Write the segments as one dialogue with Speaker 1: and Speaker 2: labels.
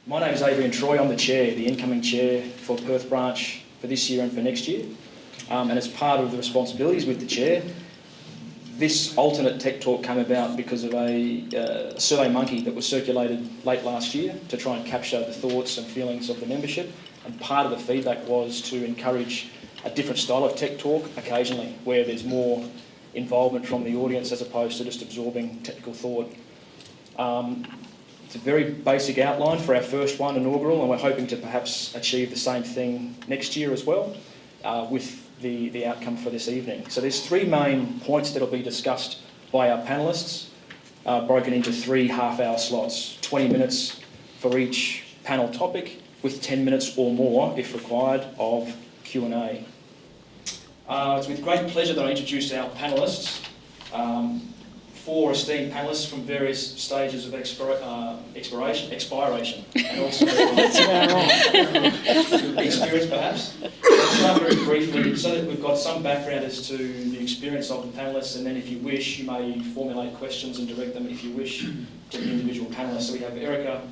Speaker 1: My name is Adrian Troy. I'm the chair, the incoming chair for Perth branch for this year and for next year. And as part of the responsibilities with the chair, this alternate tech talk came about because of a survey monkey that was circulated late last year to try and capture the thoughts and feelings of the membership. And part of the feedback was to encourage a different style of tech talk occasionally, where there's more involvement from the audience as opposed to just absorbing technical thought. It's a very basic outline for our first one, inaugural, and we're hoping to perhaps achieve the same thing next year as well with the outcome for this evening. So there's three main points that will be discussed by our panellists, broken into 3 half-hour slots, 20 minutes for each panel topic, with 10 minutes or more, if required, of Q&A. It's with great pleasure that I introduce our panellists. 4 esteemed panellists from various stages of expiration, and also experience perhaps. I'll start very briefly so that we've got some background as to the experience of the panellists, and then if you wish, you may formulate questions and direct them, if you wish, to the individual panellists. So we have Erica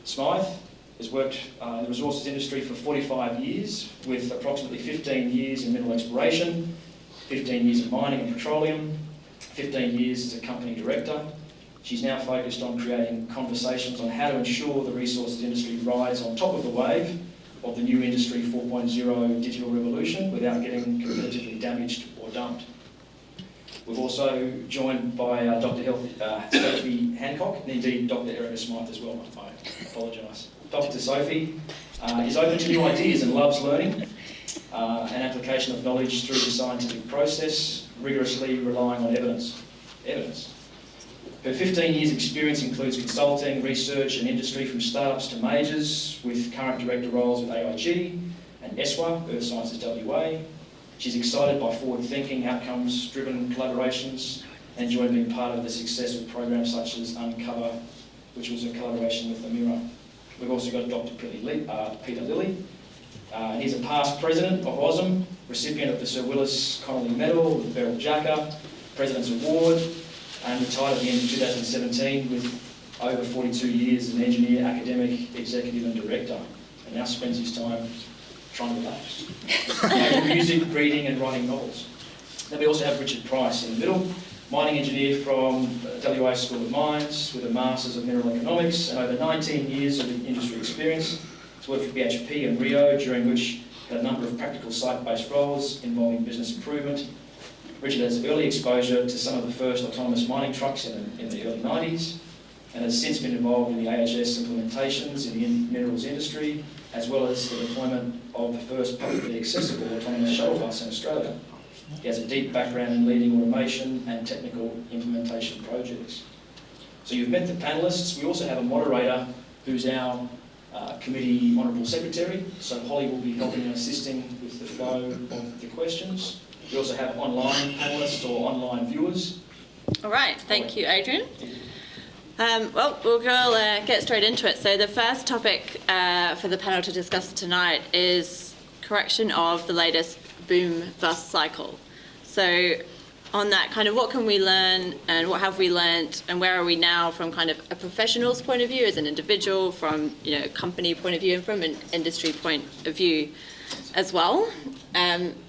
Speaker 1: Smythe, has worked in the resources industry for 45 years, with approximately 15 years in mineral exploration, 15 years in mining and petroleum, 15 years as a company director. She's now focused on creating conversations on how to ensure the resources industry rides on top of the wave of the new Industry 4.0 digital revolution without getting competitively damaged or dumped. We're also joined by Dr. Sophie Hancock, and indeed Dr. Erica Smythe as well, I apologise. Dr. Sophie is open to new ideas and loves learning and application of knowledge through the scientific process, rigorously relying on evidence. Her 15 years experience includes consulting, research and industry from startups to majors, with current director roles with AIG and ESWA, Earth Sciences WA. She's excited by forward-thinking, outcomes-driven collaborations and enjoyed being part of the success of programs such as Uncover, which was a collaboration with the Mirror. We've also got Dr. Peter Lilly. And he's a past president of OSM, recipient of the Sir Willis Connolly Medal, the Beryl Jacka, President's Award, and retired at the end of 2017 with over 42 years as an engineer, academic, executive and director, and now spends his time trying to relax. Making music, reading and writing novels. Then we also have Richard Price in the middle, mining engineer from WA School of Mines with a Masters of Mineral Economics and over 19 years of industry experience. He's worked for BHP and Rio, during which he had a number of practical site-based roles involving business improvement. Richard has early exposure to some of the first autonomous mining trucks in the early 90s and has since been involved in the AHS implementations in the minerals industry, as well as the deployment of the first publicly accessible autonomous shuttle bus in Australia. He has a deep background in leading automation and technical implementation projects. So you've met the panellists. We also have a moderator who's our committee honourable secretary. So Holly will be helping and assisting with the flow of the questions. We also have online panellists or online viewers.
Speaker 2: All right, thank you, Adrian. Well, we'll get straight into it. So the first topic for the panel to discuss tonight is correction of the latest boom-bust cycle. So on that, kind of what can we learn and what have we learned and where are we now from kind of a professional's point of view, as an individual, from a company point of view and from an industry point of view as well.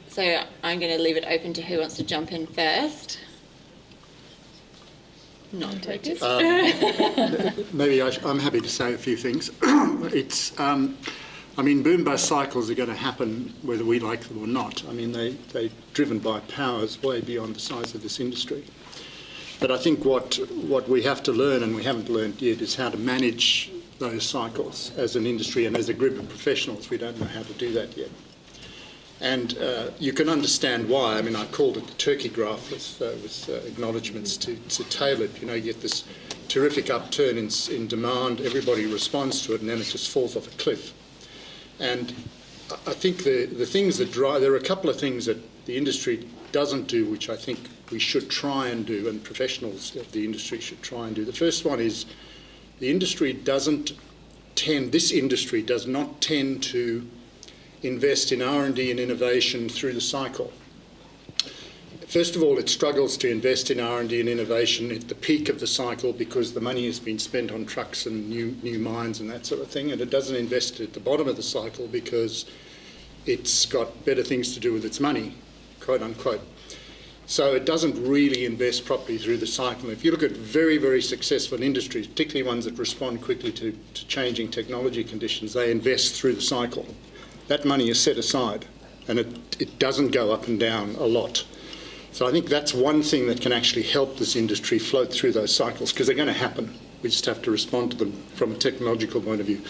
Speaker 2: So I'm going to leave it open to who wants to jump in first. Non-takers.
Speaker 3: Maybe I'm happy to say a few things. Boom-bust cycles are going to happen whether we like them or not. They're driven by powers way beyond the size of this industry. But I think what we have to learn, and we haven't learned yet, is how to manage those cycles as an industry and as a group of professionals. We don't know how to do that yet. And you can understand why. I called it the turkey graph with acknowledgements to tail it. You get this terrific upturn in demand, everybody responds to it, and then it just falls off a cliff. And I think the things that drive, there are a couple of things that the industry doesn't do, which I think we should try and do, and professionals of the industry should try and do. The first one is this industry does not tend to invest in R&D and innovation through the cycle. First of all, it struggles to invest in R&D and innovation at the peak of the cycle because the money has been spent on trucks and new mines and that sort of thing, and it doesn't invest at the bottom of the cycle because it's got better things to do with its money, quote unquote. So it doesn't really invest properly through the cycle. If you look at very, very successful industries, particularly ones that respond quickly to changing technology conditions, they invest through the cycle. That money is set aside, and it doesn't go up and down a lot. So I think that's one thing that can actually help this industry float through those cycles, because they're going to happen. We just have to respond to them from a technological point of view.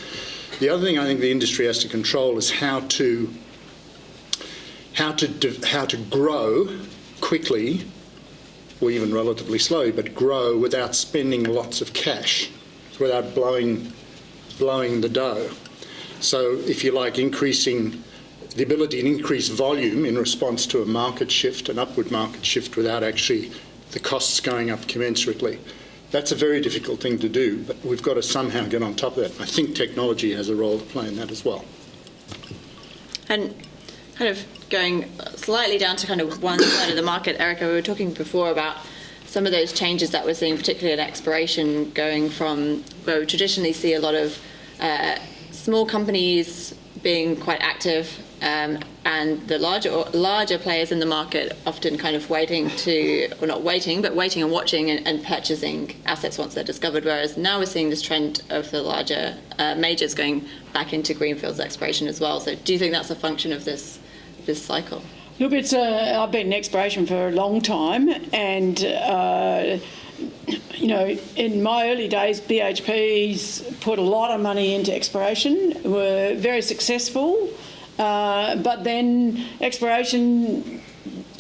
Speaker 3: The other thing I think the industry has to control is how to grow quickly, or even relatively slowly, but grow without spending lots of cash, without blowing the dough. So if you like, increasing the ability to increase volume in response to a market shift, an upward market shift, without actually the costs going up commensurately. That's a very difficult thing to do, but we've got to somehow get on top of that. I think technology has a role to play in that as well.
Speaker 2: And kind of going slightly down to kind of one side of the market, Erica, we were talking before about some of those changes that we're seeing, particularly in exploration, going from where we traditionally see a lot of small companies being quite active, and the larger players in the market often kind of waiting and watching and purchasing assets once they're discovered, whereas now we're seeing this trend of the larger majors going back into greenfields exploration as well. So do you think that's a function of this cycle?
Speaker 4: Look, I've been in exploration for a long time, and in my early days, BHP's put a lot of money into exploration, were very successful, but then exploration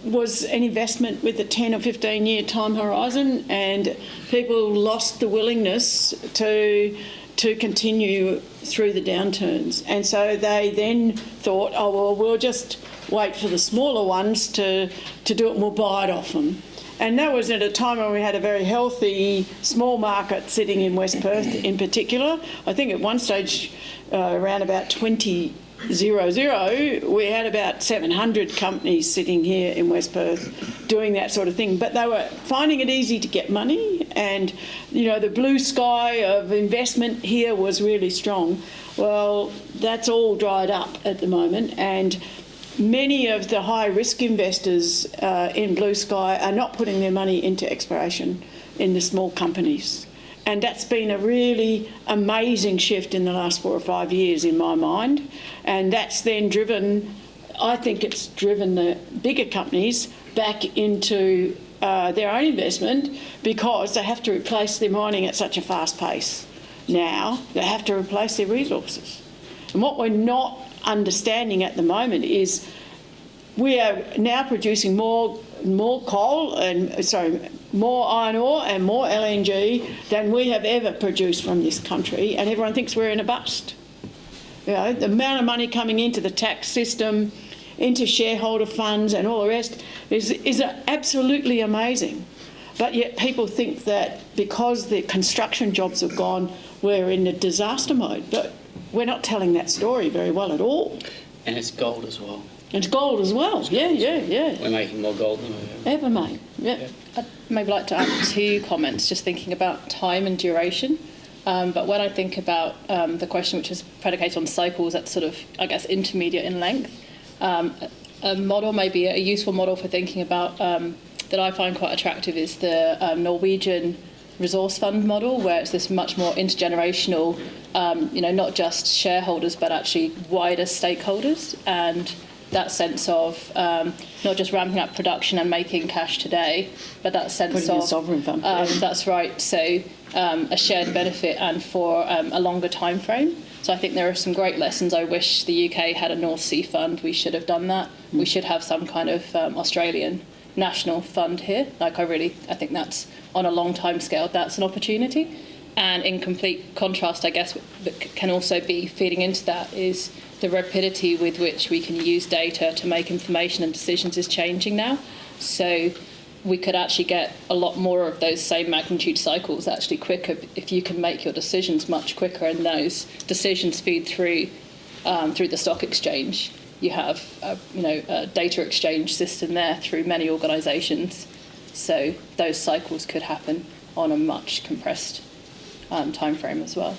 Speaker 4: was an investment with a 10 or 15 year time horizon, and people lost the willingness to continue through the downturns. And so they then thought, oh, well, we'll just wait for the smaller ones to do it and we'll buy it off them. And that was at a time when we had a very healthy small market sitting in West Perth in particular. I think at one stage, around about 2000, we had about 700 companies sitting here in West Perth doing that sort of thing. But they were finding it easy to get money, and the blue sky of investment here was really strong. Well, that's all dried up at the moment, and many of the high-risk investors in Blue Sky are not putting their money into exploration in the small companies. And that's been a really amazing shift in the last 4 or 5 years in my mind. And that's then I think it's driven the bigger companies back into their own investment, because they have to replace their mining at such a fast pace. Now they have to replace their resources. And what we're not understanding at the moment is we are now producing more coal more iron ore and more LNG than we have ever produced from this country, and everyone thinks we're in a bust. The amount of money coming into the tax system, into shareholder funds and all the rest is absolutely amazing. But yet people think that because the construction jobs have gone, we're in a disaster mode. But we're not telling that story very well at all.
Speaker 5: And it's gold as well.
Speaker 4: It's gold as well. Yeah.
Speaker 5: We're making more gold than we've
Speaker 4: ever made. Yeah.
Speaker 6: I'd maybe like to add 2 comments, just thinking about time and duration. But when I think about the question, which is predicated on cycles that's sort of, I guess, intermediate in length, a model, maybe a useful model for thinking about that I find quite attractive is the Norwegian resource fund model, where it's this much more intergenerational, not just shareholders, but actually wider stakeholders, and that sense of not just ramping up production and making cash today, but that sense of
Speaker 4: sovereign fund.
Speaker 6: That's right. So a shared benefit and for a longer time frame. So I think there are some great lessons. I wish the UK had a North Sea fund. We should have done that. We should have some kind of Australian national fund here. I think that's on a long time scale. That's an opportunity. And in complete contrast, I guess, that can also be feeding into that is the rapidity with which we can use data to make information and decisions is changing now. So we could actually get a lot more of those same magnitude cycles actually quicker if you can make your decisions much quicker, and those decisions feed through the stock exchange. you have a data exchange system there through many organisations. So those cycles could happen on a much compressed time frame as well.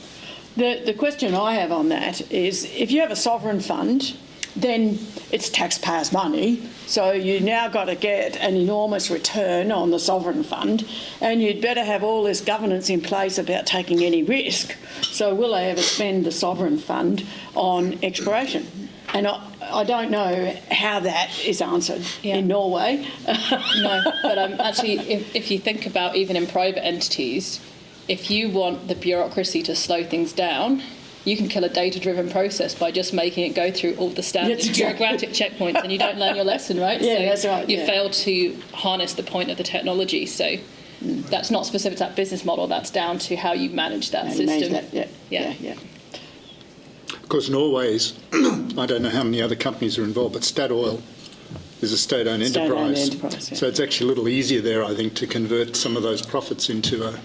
Speaker 4: The question I have on that is, if you have a sovereign fund, then it's taxpayers' money, so you now got to get an enormous return on the sovereign fund, and you'd better have all this governance in place about taking any risk. So will they ever spend the sovereign fund on exploration? And I don't know how that is answered in Norway.
Speaker 6: No, but actually, if you think about even in private entities, if you want the bureaucracy to slow things down, you can kill a data-driven process by just making it go through all the standard bureaucratic checkpoints, and you don't learn your lesson, right?
Speaker 4: Yeah,
Speaker 6: so
Speaker 4: that's right.
Speaker 6: You failed to harness the point of the technology. So that's not specific to that business model. That's down to how you manage that system.
Speaker 4: Yeah.
Speaker 3: Of course, Norway's, I don't know how many other companies are involved, but Statoil is a state-owned enterprise. So it's actually a little easier there, I think, to convert some of those profits into a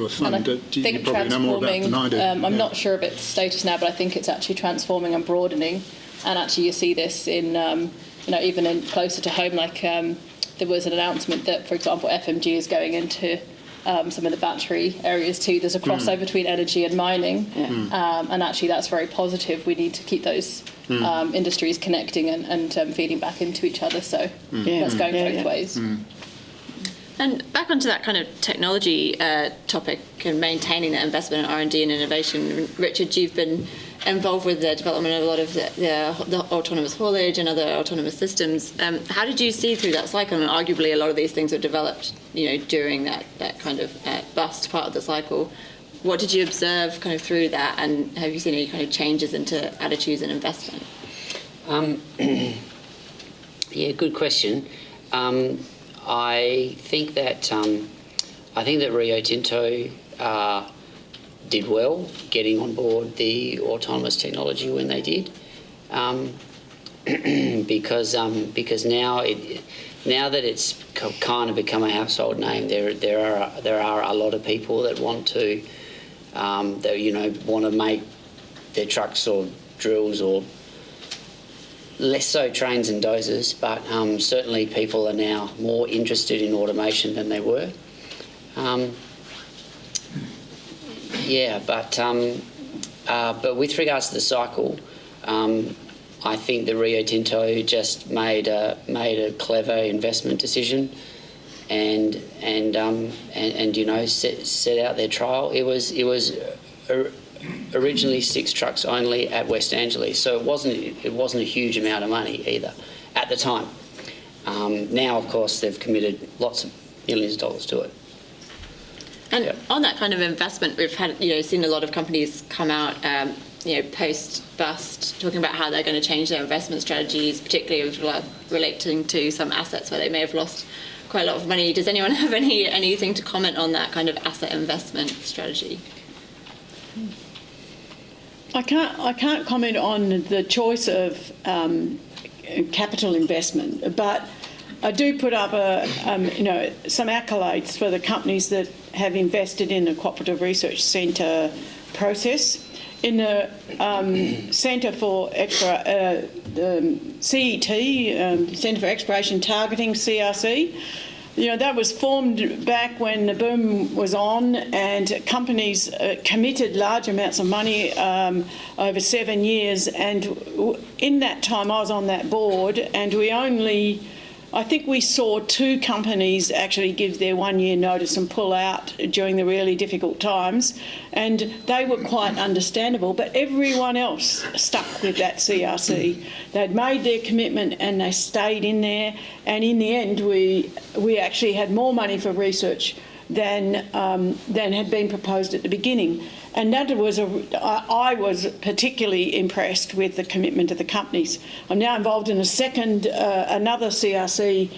Speaker 3: fund.
Speaker 6: And I
Speaker 3: You probably know more about it than I do.
Speaker 6: I'm not sure of its status now, but I think it's actually transforming and broadening. And actually, you see this in, even in closer to home. Like there was an announcement that, for example, FMG is going into some of the battery areas too. There's a crossover between energy and mining, and actually that's very positive. We need to keep those industries connecting and feeding back into each other. So that's going both ways.
Speaker 2: And back onto that kind of technology topic and maintaining that investment in R&D and innovation, Richard, you've been involved with the development of a lot of the autonomous haulage and other autonomous systems. How did you see through that cycle? And arguably a lot of these things were developed, during that kind of bust part of the cycle. What did you observe kind of through that, and have you seen any kind of changes into attitudes and investment?
Speaker 5: Yeah, good question. I think that Rio Tinto did well getting on board the autonomous technology when they did, because now that it's kind of become a household name, there are a lot of people that want to want to make their trucks or drills, or less so trains and dozers, but certainly people are now more interested in automation than they were. But with regards to the cycle, I think the Rio Tinto just made a clever investment decision, and set out their trial. It was originally 6 trucks only at West Angeles, so it wasn't a huge amount of money either at the time. Now, of course, they've committed lots of millions of dollars to it.
Speaker 2: And on that kind of investment, we've had seen a lot of companies come out post-bust talking about how they're going to change their investment strategies, particularly relating to some assets where they may have lost quite a lot of money. Does anyone have anything to comment on that kind of asset investment strategy?
Speaker 4: I can't comment on the choice of capital investment, but I do put up some accolades for the companies that have invested in the Cooperative Research Centre process. In the Centre for CET, Centre for Exploration Targeting, CRC, that was formed back when the boom was on, and companies committed large amounts of money over 7 years. And in that time, I was on that board, and I think we saw 2 companies actually give their 1-year notice and pull out during the really difficult times, and they were quite understandable, but everyone else stuck with that CRC. They'd made their commitment and they stayed in there, and in the end we actually had more money for research than had been proposed at the beginning. And that I was particularly impressed with the commitment of the companies. I'm now involved in another CRC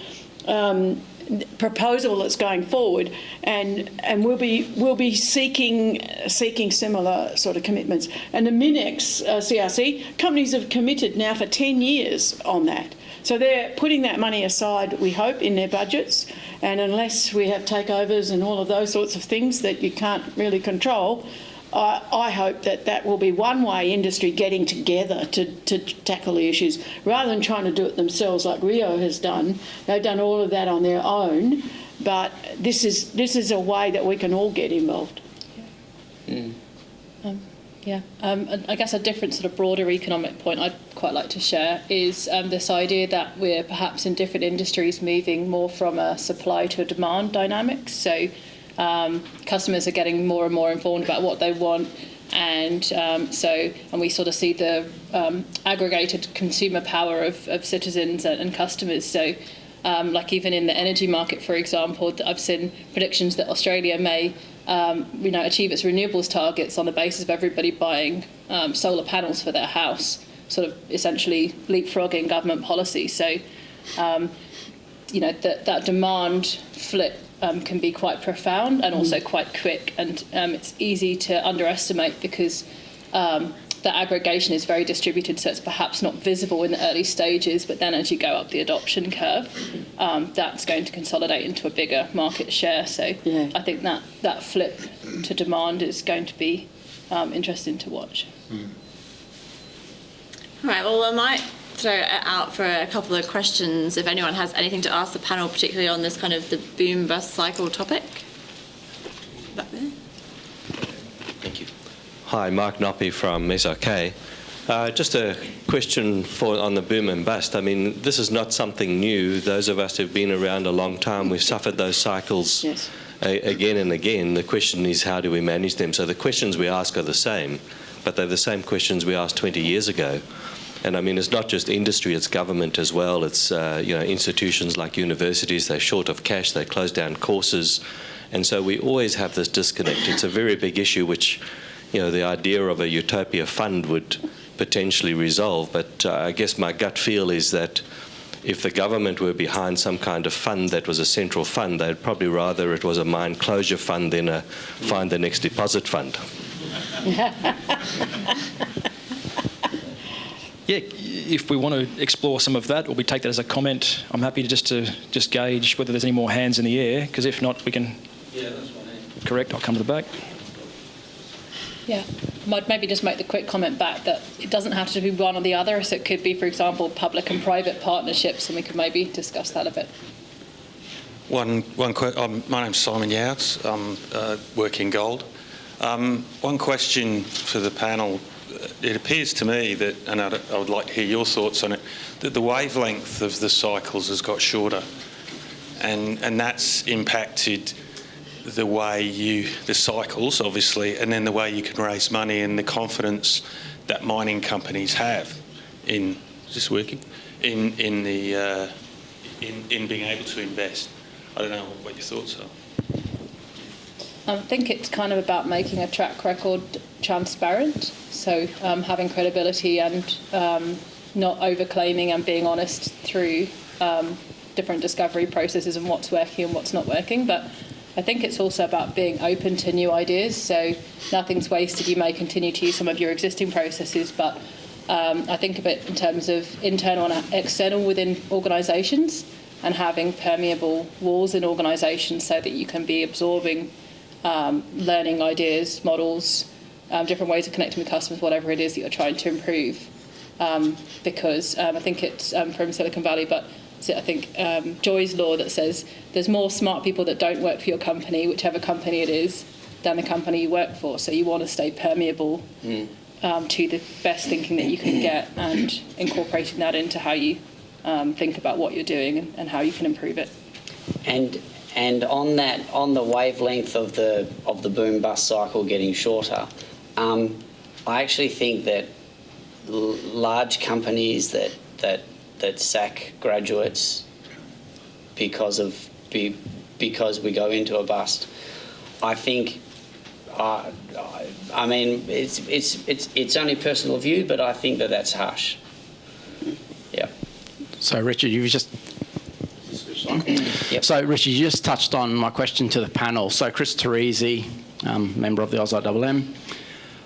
Speaker 4: proposal that's going forward, and we'll be seeking similar sort of commitments. And the Minex CRC companies have committed now for 10 years on that. So they're putting that money aside, we hope, in their budgets, and unless we have takeovers and all of those sorts of things that you can't really control, I hope that will be one way industry getting together to tackle the issues, rather than trying to do it themselves like Rio has done. They've done all of that on their own, but this is a way that we can all get involved.
Speaker 6: I guess a different sort of broader economic point I'd quite like to share is this idea that we're perhaps in different industries moving more from a supply to a demand dynamic. So customers are getting more and more informed about what they want, and we sort of see the aggregated consumer power of citizens and customers. So like even in the energy market, for example, I've seen predictions that Australia may achieve its renewables targets on the basis of everybody buying solar panels for their house, sort of essentially leapfrogging government policy. So, that demand flip can be quite profound and also quite quick, and it's easy to underestimate because the aggregation is very distributed, so it's perhaps not visible in the early stages, but then as you go up the adoption curve, that's going to consolidate into a bigger market share. So I think that flip to demand is going to be interesting to watch.
Speaker 2: All right, well, I might throw it out for a couple of questions if anyone has anything to ask the panel, particularly on this kind of the boom-bust cycle topic. Back there.
Speaker 7: Thank you. Hi, Mark Noppy from SRK. Just a question on the boom and bust. I mean, this is not something new. Those of us who've been around a long time, we've suffered those cycles again and again. The question is, how do we manage them? So the questions we ask are the same, but they're the same questions we asked 20 years ago. And I mean, it's not just industry, it's government as well. It's institutions like universities, they're short of cash, they close down courses. And so we always have this disconnect. It's a very big issue which, the idea of a utopia fund would potentially resolve. But I guess my gut feel is that if the government were behind some kind of fund that was a central fund, they'd probably rather it was a mine closure fund than a find the next deposit fund.
Speaker 1: Yeah, if we want to explore some of that, or we take that as a comment, I'm happy to gauge whether there's any more hands in the air, because if not, we can... Yeah, that's one hand. Correct, I'll come to the back.
Speaker 6: Yeah, might maybe just make the quick comment back that it doesn't have to be one or the other, so it could be, for example, public and private partnerships, and we could maybe discuss that a bit.
Speaker 8: My name's Simon Yowes. I'm working gold. One question for the panel. It appears to me that, and I would like to hear your thoughts on it, that the wavelength of the cycles has got shorter, and that's impacted the way the cycles, obviously, and then the way you can raise money and the confidence that mining companies have in, is this working? In being able to invest. I don't know what your thoughts are.
Speaker 6: I think it's kind of about making a track record transparent, so having credibility and not over-claiming and being honest through different discovery processes and what's working and what's not working. But I think it's also about being open to new ideas, so nothing's wasted. You may continue to use some of your existing processes, but I think of it in terms of internal and external within organisations, and having permeable walls in organisations so that you can be absorbing learning ideas, models, different ways of connecting with customers, whatever it is that you're trying to improve. Because I think it's from Silicon Valley, but I think Joy's law that says there's more smart people that don't work for your company, whichever company it is, than the company you work for. So you want to stay permeable to the best thinking that you can get, and incorporating that into how you think about what you're doing and how you can improve it.
Speaker 5: And on the wavelength of the boom bust cycle getting shorter, I actually think that large companies that sack graduates because we go into a bust, I think. I mean, it's only personal view, but I think that's harsh. Yeah.
Speaker 9: So Richard, you've just.
Speaker 5: Yep.
Speaker 9: So Richard, you just touched on my question to the panel. So Chris Teresi, member of the AusIMM.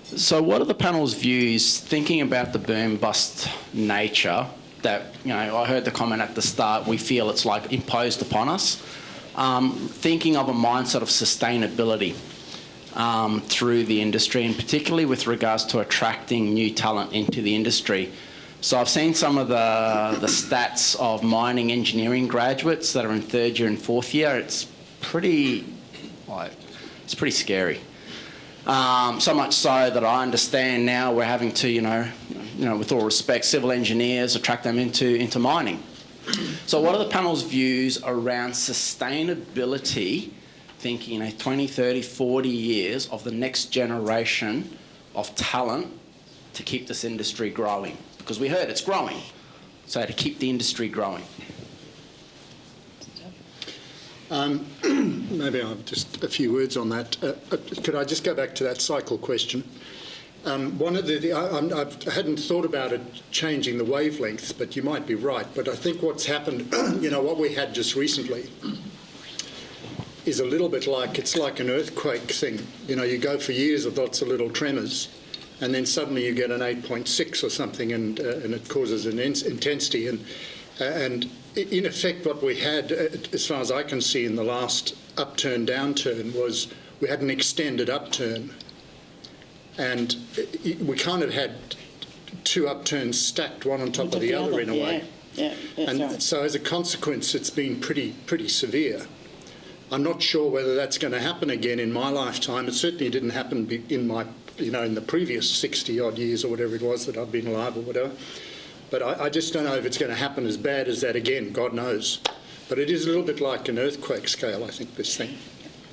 Speaker 9: So what are the panel's views, thinking about the boom bust nature? That, I heard the comment at the start, we feel it's like imposed upon us. Thinking of a mindset of sustainability. through the industry, and particularly with regards to attracting new talent into the industry. So I've seen some of the stats of mining engineering graduates that are in third year and fourth year. It's pretty scary. So much so that I understand now we're having to, with all respect, civil engineers, attract them into mining. So what are the panel's views around sustainability, thinking 20, 30, 40 years of the next generation of talent to keep this industry growing? Because we heard it's growing. So to keep the industry growing.
Speaker 3: Maybe I've just a few words on that. Could I just go back to that cycle question? One of I hadn't thought about it changing the wavelengths, but you might be right. But I think what's happened, what we had just recently is a little bit it's like an earthquake thing. You go for years with lots of little tremors, and then suddenly you get an 8.6 or something, and it causes an intensity. And in effect, what we had, as far as I can see, in the last downturn was we had an extended upturn. And we kind of had two upturns stacked, one on top of the other in a way.
Speaker 4: Yeah,
Speaker 3: and
Speaker 4: right.
Speaker 3: so as a consequence, it's been pretty severe. I'm not sure whether that's going to happen again in my lifetime. It certainly didn't happen in my, in the previous 60-odd years or whatever it was that I've been alive or whatever. But I just don't know if it's going to happen as bad as that again. God knows. But it is a little bit like an earthquake scale, I think, this thing.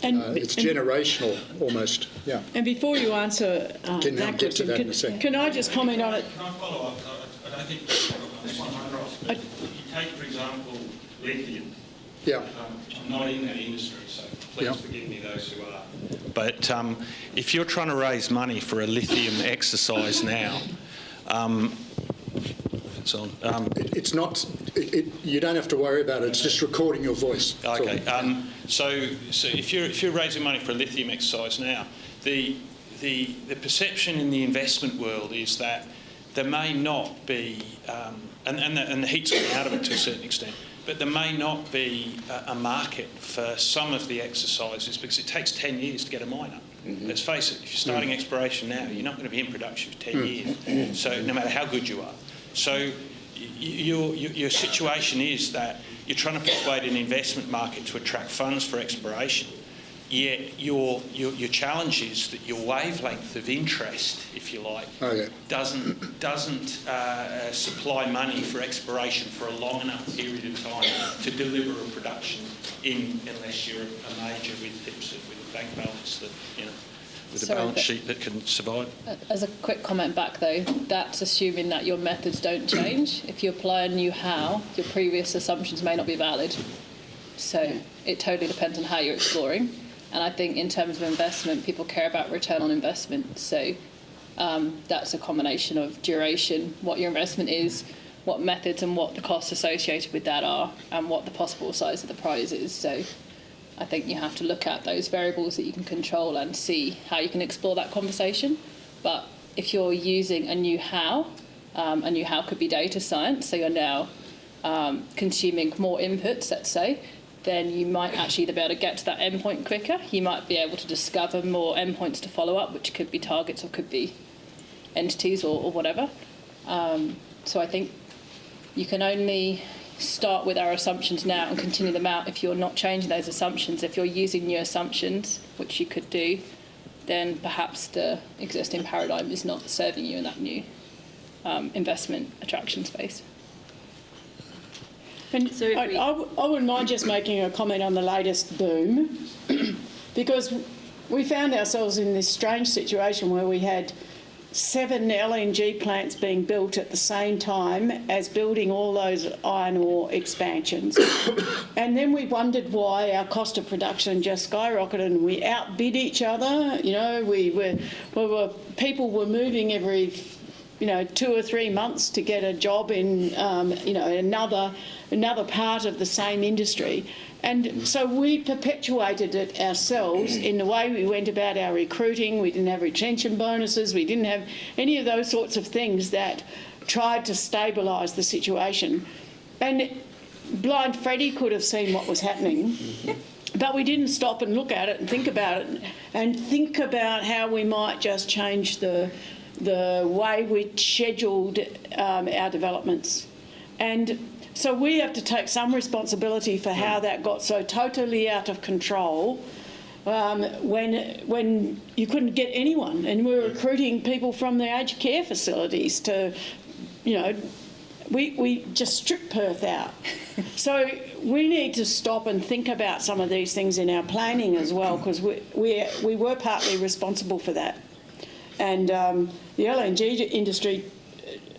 Speaker 3: It's generational, almost. Yeah.
Speaker 4: And before you answer that question, can I just comment on it?
Speaker 8: Can I follow up? I don't think that's one across. You take, for example, lithium.
Speaker 3: Yeah.
Speaker 8: I'm not in that industry, so please forgive me those who are. But if you're trying to raise money for a lithium exercise now, it's on.
Speaker 3: It's not. You don't have to worry about it. It's just recording your voice.
Speaker 8: Okay. So if you're raising money for a lithium exercise now, the perception in the investment world is that there may not be, and the heat's coming out of it to a certain extent, but there may not be a market for some of the exercises because it takes 10 years to get a mine up. Mm-hmm. Let's face it, if you're starting exploration now, you're not going to be in production for 10 years. So no matter how good you are. So your situation is that you're trying to persuade an investment market to attract funds for exploration, yet your challenge is that your wavelength of interest, if you like, doesn't supply money for exploration for a long enough period of time to deliver a production unless you're a major with a bank balance that with a balance sheet that can survive.
Speaker 6: As a quick comment back though, that's assuming that your methods don't change. If you apply a new how, your previous assumptions may not be valid. So it totally depends on how you're exploring. And I think in terms of investment, people care about return on investment. So that's a combination of duration, what your investment is, what methods and what the costs associated with that are, and what the possible size of the prize is. So I think you have to look at those variables that you can control and see how you can explore that conversation. But if you're using a new how could be data science, so you're now consuming more inputs, let's say, then you might actually either be able to get to that endpoint quicker. You might be able to discover more endpoints to follow up, which could be targets or could be entities or whatever. So I think you can only start with our assumptions now and continue them out if you're not changing those assumptions. If you're using new assumptions, which you could do, then perhaps the existing paradigm is not serving you in that new investment attraction space.
Speaker 4: And
Speaker 2: So
Speaker 4: I wouldn't mind just making a comment on the latest boom because we found ourselves in this strange situation where we had 7 LNG plants being built at the same time as building all those iron ore expansions. And then we wondered why our cost of production just skyrocketed and we outbid each other. People were moving every 2 or 3 months to get a job in another part of the same industry. And so we perpetuated it ourselves in the way we went about our recruiting. We didn't have retention bonuses. We didn't have any of those sorts of things that tried to stabilise the situation. And Blind Freddie could have seen what was happening. But we didn't stop and look at it and think about it and think about how we might just change the way we scheduled our developments. And so we have to take some responsibility for how that got so totally out of control when you couldn't get anyone. And we were recruiting people from the aged care facilities to, you know, we just stripped Perth out. So we need to stop and think about some of these things in our planning as well, because we were partly responsible for that. And the LNG industry,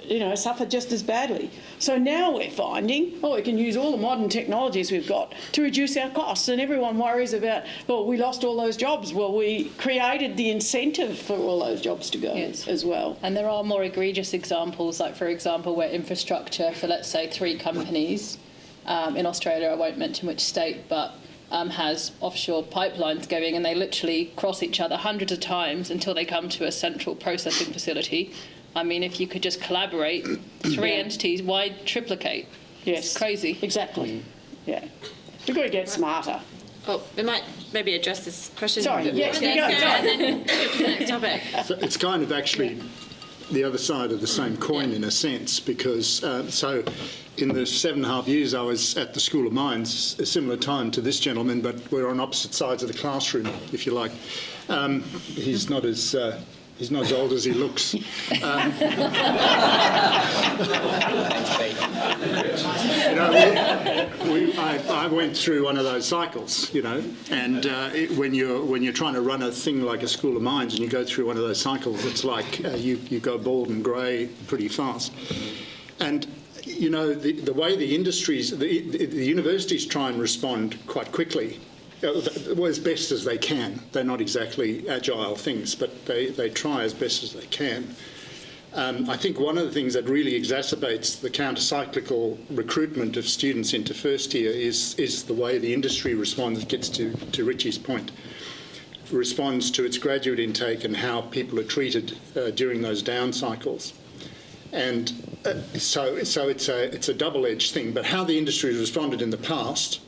Speaker 4: you know, suffered just as badly. So now we're finding, we can use all the modern technologies we've got to reduce our costs. And everyone worries about, well, we lost all those jobs. Well, we created the incentive for all those jobs to go as well.
Speaker 6: And there are more egregious examples, like, for example, where infrastructure for, let's say, 3 companies in Australia, I won't mention which state, but has offshore pipelines going, and they literally cross each other hundreds of times until they come to a central processing facility. I mean, if you could just collaborate, 3 entities, why triplicate?
Speaker 4: Yes.
Speaker 6: It's crazy.
Speaker 4: Exactly. Yeah. We've got to get smarter.
Speaker 2: Well, we might maybe address this question.
Speaker 4: Sorry, yes,
Speaker 2: and then skip to the next topic.
Speaker 3: So it's kind of actually the other side of the same coin in a sense, because so in the 7.5 years I was at the School of Mines, a similar time to this gentleman, but we're on opposite sides of the classroom, if you like. He's not as old as he looks. I went through one of those cycles, you know, and when you're trying to run a thing like a School of Mines and you go through one of those cycles, it's like you go bald and grey pretty fast. And you know, the way the industries, the universities try and respond quite quickly, as best as they can. They're not exactly agile things, but they try as best as they can. I think one of the things that really exacerbates the counter-cyclical recruitment of students into first year is the way the industry responds, gets to Richie's point, responds to its graduate intake and how people are treated during those down cycles. And so it's a double-edged thing, but how the industry has responded in the past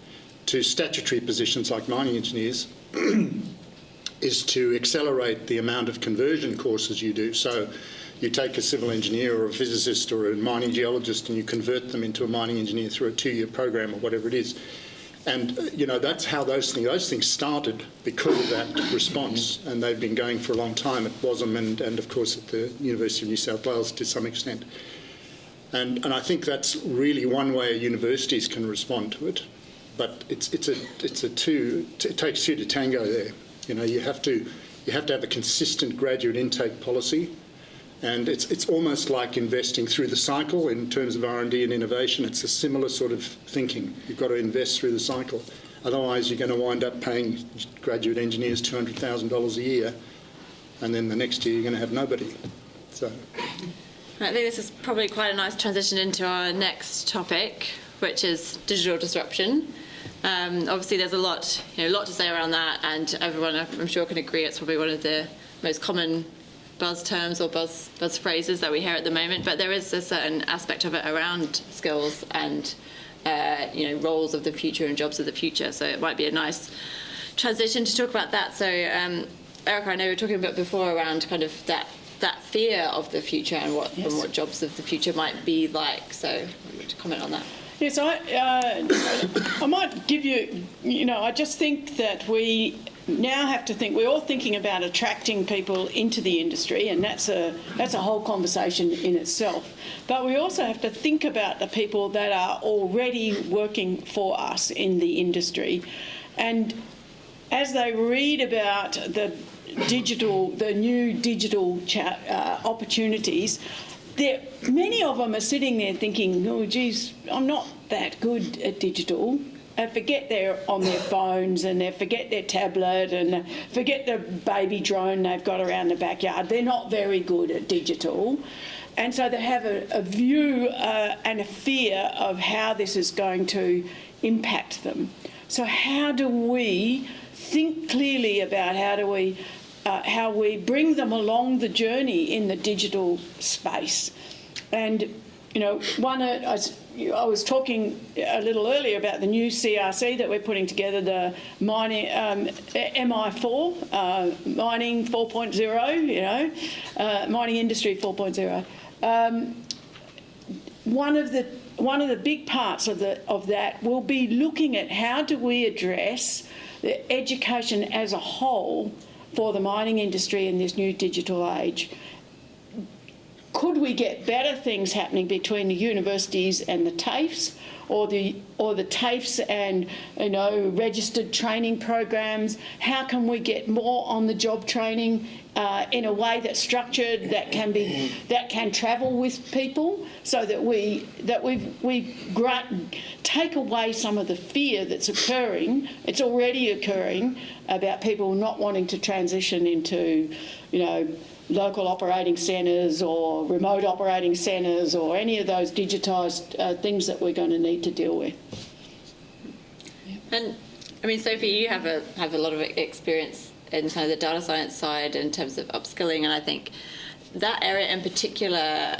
Speaker 3: to statutory positions like mining engineers is to accelerate the amount of conversion courses you do. So you take a civil engineer or a physicist or a mining geologist and you convert them into a mining engineer through a 2-year program or whatever it is. And, you know, that's how those things started because of that response, and they've been going for a long time at WASM and of course at the University of New South Wales to some extent. And I think that's really one way universities can respond to it. But it takes 2 to tango there. You know, you have to have a consistent graduate intake policy, and it's almost like investing through the cycle in terms of R&D and innovation. It's a similar sort of thinking. You've got to invest through the cycle. Otherwise, you're going to wind up paying graduate engineers $200,000 a year, and then the next year you're going to have nobody. So,
Speaker 2: I think this is probably quite a nice transition into our next topic, which is digital disruption. Obviously, there's a lot to say around that, and everyone, I'm sure, can agree it's probably one of the most common buzz terms or buzz phrases that we hear at the moment. But there is a certain aspect of it around skills and roles of the future and jobs of the future. So it might be a nice transition to talk about that. So, Erica, I know we were talking about before around kind of that fear of the future and what jobs of the future might be like. So, to comment on that.
Speaker 4: Yes, I might give you, I just think that we now have to think, we're all thinking about attracting people into the industry, and that's a whole conversation in itself. But we also have to think about the people that are already working for us in the industry. And as they read about the new digital opportunities, many of them are sitting there thinking, oh, geez, I'm not that good at digital. They forget they're on their phones, and they forget their tablet, and forget the baby drone they've got around the backyard. They're not very good at digital. And so they have a view and a fear of how this is going to impact them. So how do we think clearly about how we bring them along the journey in the digital space? And, I was talking a little earlier about the new CRC that we're putting together, the mining MI4, mining 4.0, mining industry 4.0. One of the big parts of that will be looking at how do we address the education as a whole for the mining industry in this new digital age. Could we get better things happening between the universities and the TAFEs, or the TAFEs and registered training programs? How can we get more on the job training in a way that's structured, that can travel with people, so that we take away some of the fear that's occurring. It's already occurring about people not wanting to transition into, local operating centres or remote operating centres or any of those digitised things that we're going to need to deal with.
Speaker 2: And I mean, Sophie, you have a lot of experience in kind of the data science side in terms of upskilling, and I think that area in particular,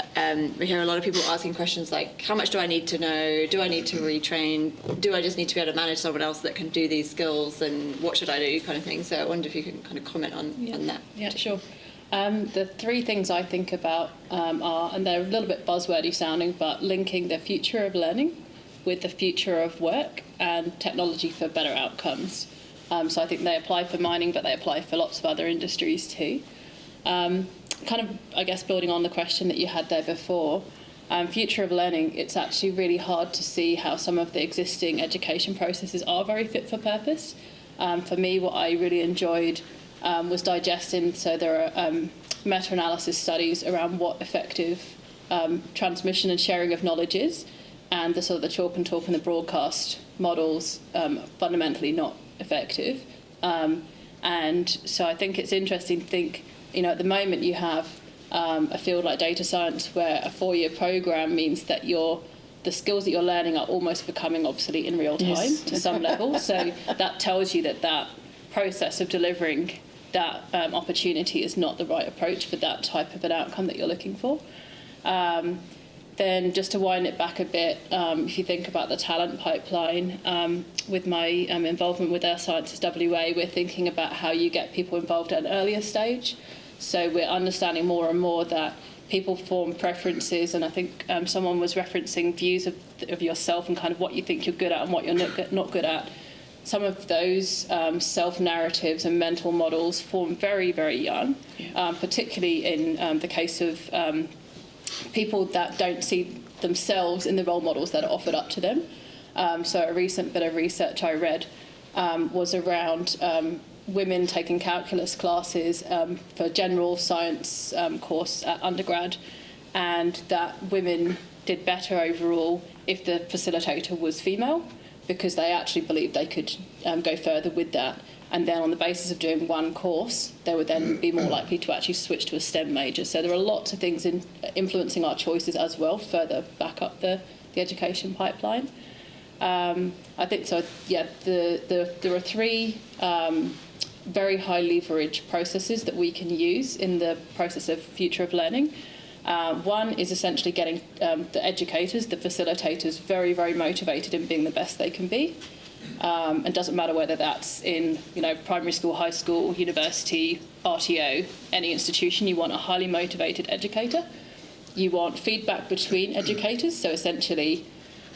Speaker 2: we hear a lot of people asking questions like, how much do I need to know? Do I need to retrain? Do I just need to be able to manage someone else that can do these skills? And what should I do, kind of thing? So I wonder if you can kind of comment on that.
Speaker 6: Yeah, sure. The three things I think about are, and they're a little bit buzzwordy sounding, but linking the future of learning with the future of work and technology for better outcomes. So I think they apply for mining, but they apply for lots of other industries too. Kind of, I guess, building on the question that you had there before, future of learning, it's actually really hard to see how some of the existing education processes are very fit for purpose. For me, what I really enjoyed was digesting, so there are meta-analysis studies around what effective transmission and sharing of knowledge is, and the sort of the chalk and talk and the broadcast models fundamentally not effective. And so I think it's interesting to think, at the moment you have a field like data science where a 4-year program means that the skills that you're learning are almost becoming obsolete in real time to some level. So that tells you that process of delivering that opportunity is not the right approach for that type of an outcome that you're looking for. Then just to wind it back a bit, if you think about the talent pipeline, with my involvement with Earth Sciences WA, we're thinking about how you get people involved at an earlier stage. So we're understanding more and more that people form preferences, and I think someone was referencing views of yourself and kind of what you think you're good at and what you're not good at. Some of those self-narratives and mental models form very, very young, particularly in the case of people that don't see themselves in the role models that are offered up to them. So a recent bit of research I read was around women taking calculus classes for general science course at undergrad, and that women did better overall if the facilitator was female, because they actually believed they could go further with that. And then on the basis of doing one course, they would then be more likely to actually switch to a STEM major. So there are lots of things influencing our choices as well, further back up the education pipeline. I think so, yeah, there are three very high leverage processes that we can use in the process of future of learning. One is essentially getting the educators, the facilitators, very, very motivated in being the best they can be. And doesn't matter whether that's in primary school, high school, university, RTO, any institution. You want a highly motivated educator. You want feedback between educators, so essentially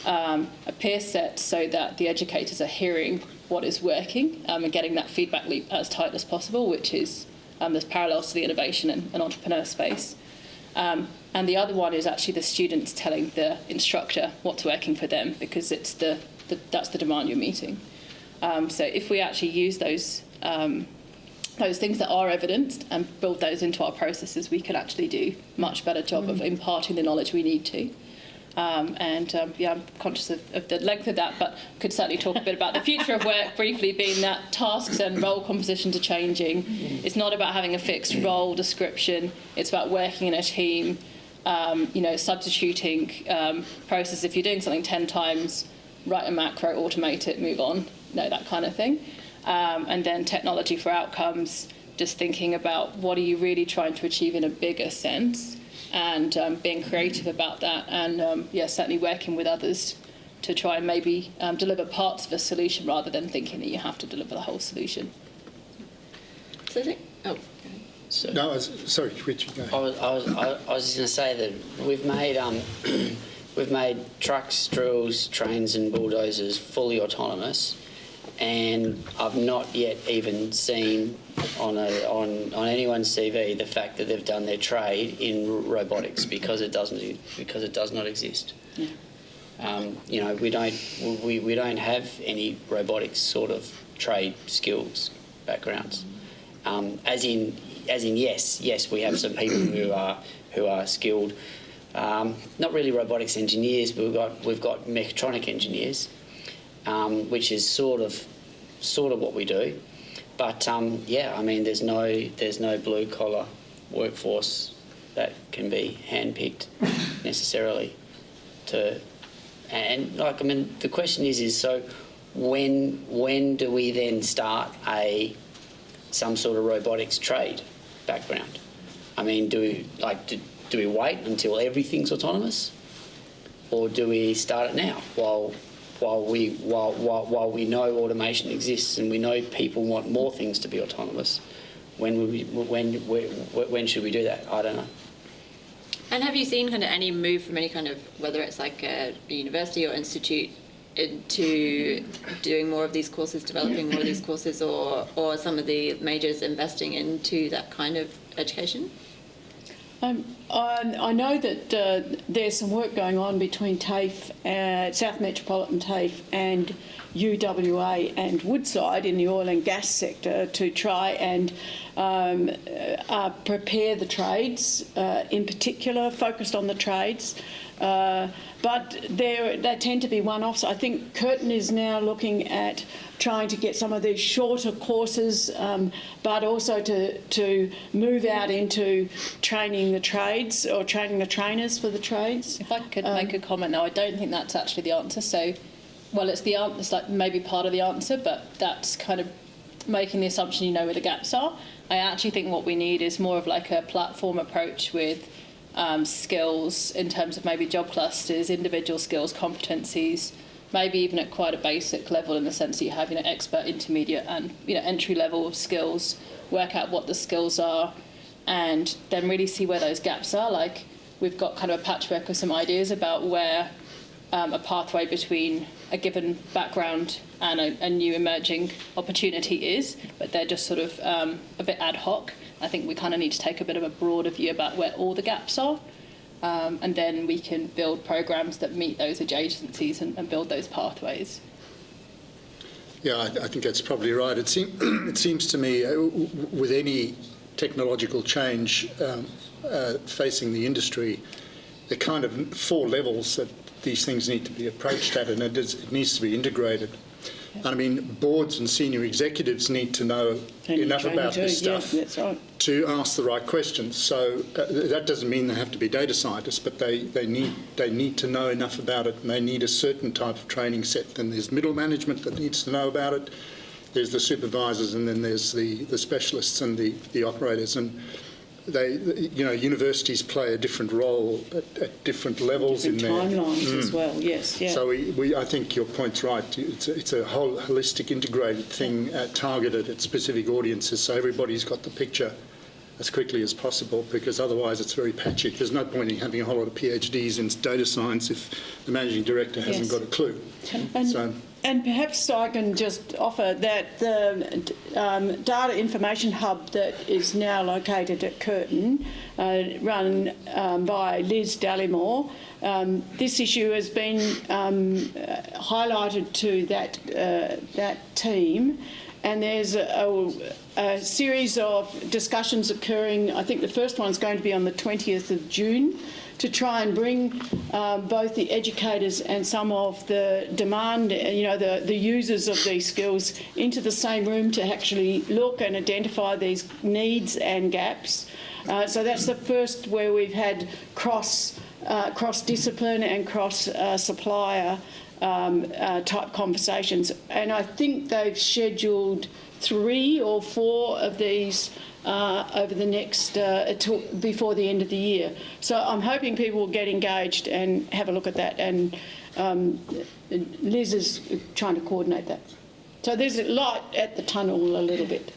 Speaker 6: a peer set so that the educators are hearing what is working and getting that feedback loop as tight as possible, which is there's parallels to the innovation and entrepreneur space. And the other one is actually the students telling the instructor what's working for them, because it's that's the demand you're meeting. So if we actually use those things that are evidenced and build those into our processes, we can actually do a much better job of imparting the knowledge we need to. Yeah, I'm conscious of the length of that, but could certainly talk a bit about the future of work briefly, being that tasks and role compositions are changing. It's not about having a fixed role description. It's about working in a team, substituting processes. If you're doing something 10 times, write a macro, automate it, move on, that kind of thing. And then technology for outcomes, just thinking about what are you really trying to achieve in a bigger sense, and being creative about that, and certainly working with others to try and maybe deliver parts of a solution rather than thinking that you have to deliver the whole solution.
Speaker 2: So I think,
Speaker 5: So,
Speaker 3: No, sorry, Richard, go ahead.
Speaker 5: I was just going to say that we've made we've made trucks, drills, trains, and bulldozers fully autonomous, and I've not yet even seen on anyone's CV the fact that they've done their trade in robotics because it does not exist.
Speaker 6: Yeah.
Speaker 5: We don't have any robotics sort of trade skills backgrounds. As in yes, we have some people who are skilled. Not really robotics engineers, but we've got mechatronic engineers, which is sort of what we do. But there's no blue collar workforce that can be handpicked necessarily the question is so when do we then start some sort of robotics trade background? I mean, do we wait until everything's autonomous, or do we start it now while we know automation exists and we know people want more things to be autonomous? When should we do that? I don't know.
Speaker 2: and have you seen kind of any move from any kind of, whether it's like a university or institute, into doing more of these courses, developing more of these courses, or some of the majors investing into that kind of education?
Speaker 4: I know that there's some work going on between TAFE, South Metropolitan TAFE, and UWA and Woodside in the oil and gas sector to try and prepare the trades, in particular, focused on the trades. But they tend to be one-offs. I think Curtin is now looking at trying to get some of these shorter courses, but also to move out into training the trades or training the trainers for the trades.
Speaker 6: If I could make a comment now, I don't think that's actually the answer. So, well, it's like maybe part of the answer, but that's kind of making the assumption you know where the gaps are. I actually think what we need is more of like a platform approach with skills in terms of maybe job clusters, individual skills, competencies, maybe even at quite a basic level in the sense that you have, expert, intermediate, and entry level of skills. Work out what the skills are, and then really see where those gaps are. Like we've got kind of a patchwork of some ideas about where a pathway between a given background and a new emerging opportunity is, but they're just sort of a bit ad hoc. I think we kind of need to take a bit of a broader view about where all the gaps are, and then we can build programs that meet those adjacencies and build those pathways.
Speaker 3: Yeah, I think that's probably right. It seems to me with any technological change facing the industry, there are kind of 4 levels that these things need to be approached at, and it needs to be integrated. I mean, boards and senior executives need to know enough about this stuff to ask the right questions. So that doesn't mean they have to be data scientists, but they need to know enough about it, and they need a certain type of training set. Then there's middle management that needs to know about it. There's the supervisors, and then there's the specialists and the operators. And universities play a different role at different levels in there.
Speaker 4: Timelines as well, yes. Yeah.
Speaker 3: So I think your point's right. It's a whole holistic, integrated thing targeted at specific audiences, so everybody's got the picture as quickly as possible, because otherwise it's very patchy. There's no point in having a whole lot of PhDs in data science if the managing director hasn't got a clue.
Speaker 4: And perhaps I can just offer that the data information hub that is now located at Curtin, run by Liz Dallimore, this issue has been highlighted to that team, and there's a series of discussions occurring. I think the first one's going to be on the 20th of June, to try and bring both the educators and some of the demand, the users of these skills into the same room to actually look and identify these needs and gaps. So that's the first where we've had cross-discipline and cross-supplier type conversations. And I think they've scheduled 3 or 4 of these over the next, before the end of the year. So I'm hoping people will get engaged and have a look at that, and Liz is trying to coordinate that. So there's a light at the tunnel a little bit.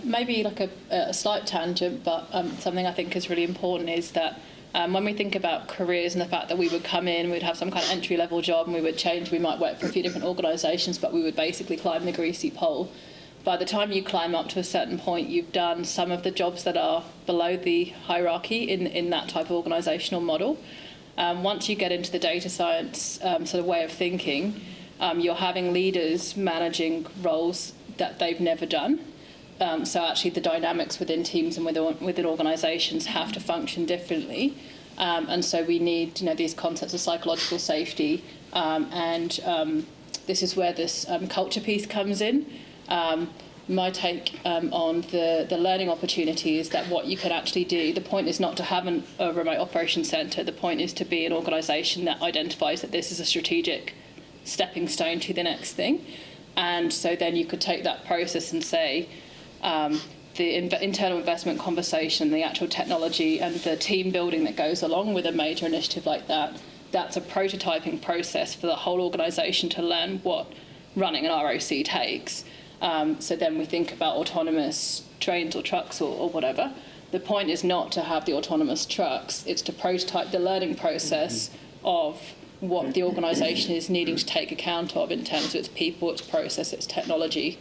Speaker 6: Maybe like a slight tangent, but something I think is really important is that when we think about careers and the fact that we would come in, we'd have some kind of entry-level job and we would change, we might work for a few different organisations, but we would basically climb the greasy pole. By the time you climb up to a certain point, you've done some of the jobs that are below the hierarchy in that type of organisational model. Once you get into the data science sort of way of thinking, you're having leaders managing roles that they've never done. So actually the dynamics within teams and within organisations have to function differently. And so we need these concepts of psychological safety. And this is where this culture piece comes in. My take on the learning opportunity is that what you can actually do, the point is not to have a remote operations centre, the point is to be an organisation that identifies that this is a strategic stepping stone to the next thing. And so then you could take that process and say the internal investment conversation, the actual technology and the team building that goes along with a major initiative like that, that's a prototyping process for the whole organisation to learn what running an ROC takes. So then we think about autonomous trains or trucks or whatever. The point is not to have the autonomous trucks, it's to prototype the learning process of what the organisation is needing to take account of in terms of its people, its process, its technology,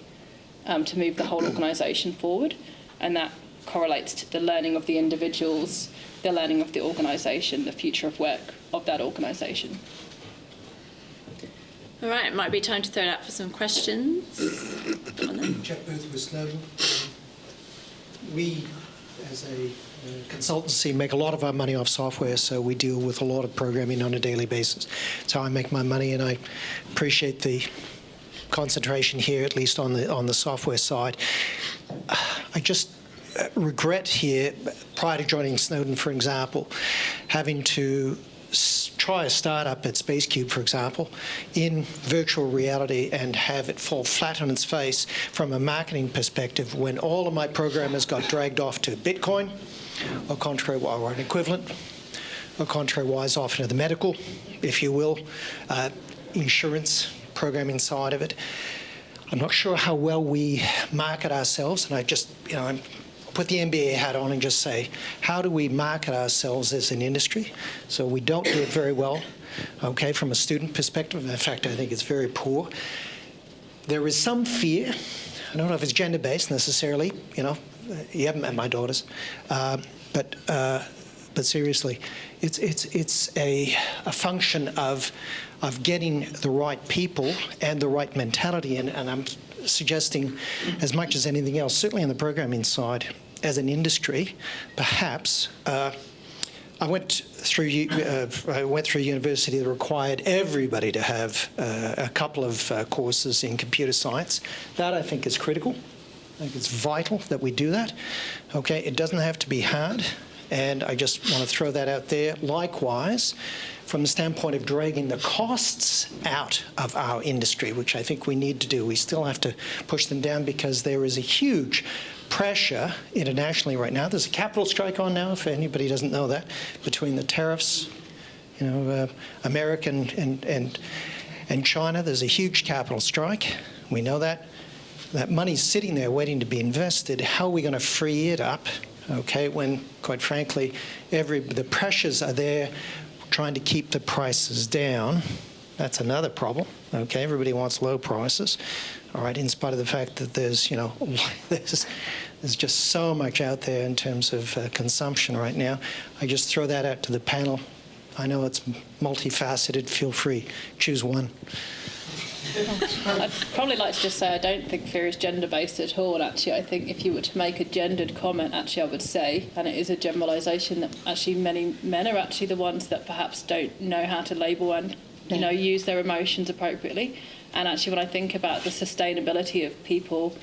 Speaker 6: to move the whole organisation forward. And that correlates to the learning of the individuals, the learning of the organisation, the future of work of that organisation.
Speaker 2: All right, it might be time to throw it out for some questions.
Speaker 10: Jack Booth with Snowden. We, as a consultancy, make a lot of our money off software, so we deal with a lot of programming on a daily basis. It's how I make my money, and I appreciate the concentration here, at least on the software side. I just regret here, prior to joining Snowden, for example, having to try a startup at SpaceCube, for example, in virtual reality and have it fall flat on its face from a marketing perspective when all of my programmers got dragged off to Bitcoin, or contrary-wise, or an equivalent, or contrary-wise off into the medical, if you will, insurance programming side of it. I'm not sure how well we market ourselves, and I just, I'm put the MBA hat on and just say, how do we market ourselves as an industry? So we don't do it very well, okay, from a student perspective. In fact, I think it's very poor. There is some fear. I don't know if it's gender-based necessarily, you haven't met my daughters, but seriously, it's a function of getting the right people and the right mentality, and I'm suggesting, as much as anything else, certainly on the programming side, as an industry, perhaps. I went through university that required everybody to have a couple of courses in computer science. That, I think, is critical. I think it's vital that we do that. Okay, it doesn't have to be hard, and I just want to throw that out there. Likewise, from the standpoint of dragging the costs out of our industry, which I think we need to do. We still have to push them down because there is a huge pressure internationally right now. There's a capital strike on now, if anybody doesn't know that, between the tariffs, America and China. There's a huge capital strike. We know that. That money's sitting there waiting to be invested. How are we going to free it up, okay, when, quite frankly, the pressures are there trying to keep the prices down? That's another problem, okay? Everybody wants low prices, all right, in spite of the fact that there's just so much out there in terms of consumption right now. I just throw that out to the panel. I know it's multifaceted. Feel free. Choose one.
Speaker 6: I'd probably like to just say I don't think fear is gender-based at all. And actually, I think if you were to make a gendered comment, actually, I would say, and it is a generalisation, that actually many men are actually the ones that perhaps don't know how to label and use their emotions appropriately. And actually, when I think about the sustainability of people,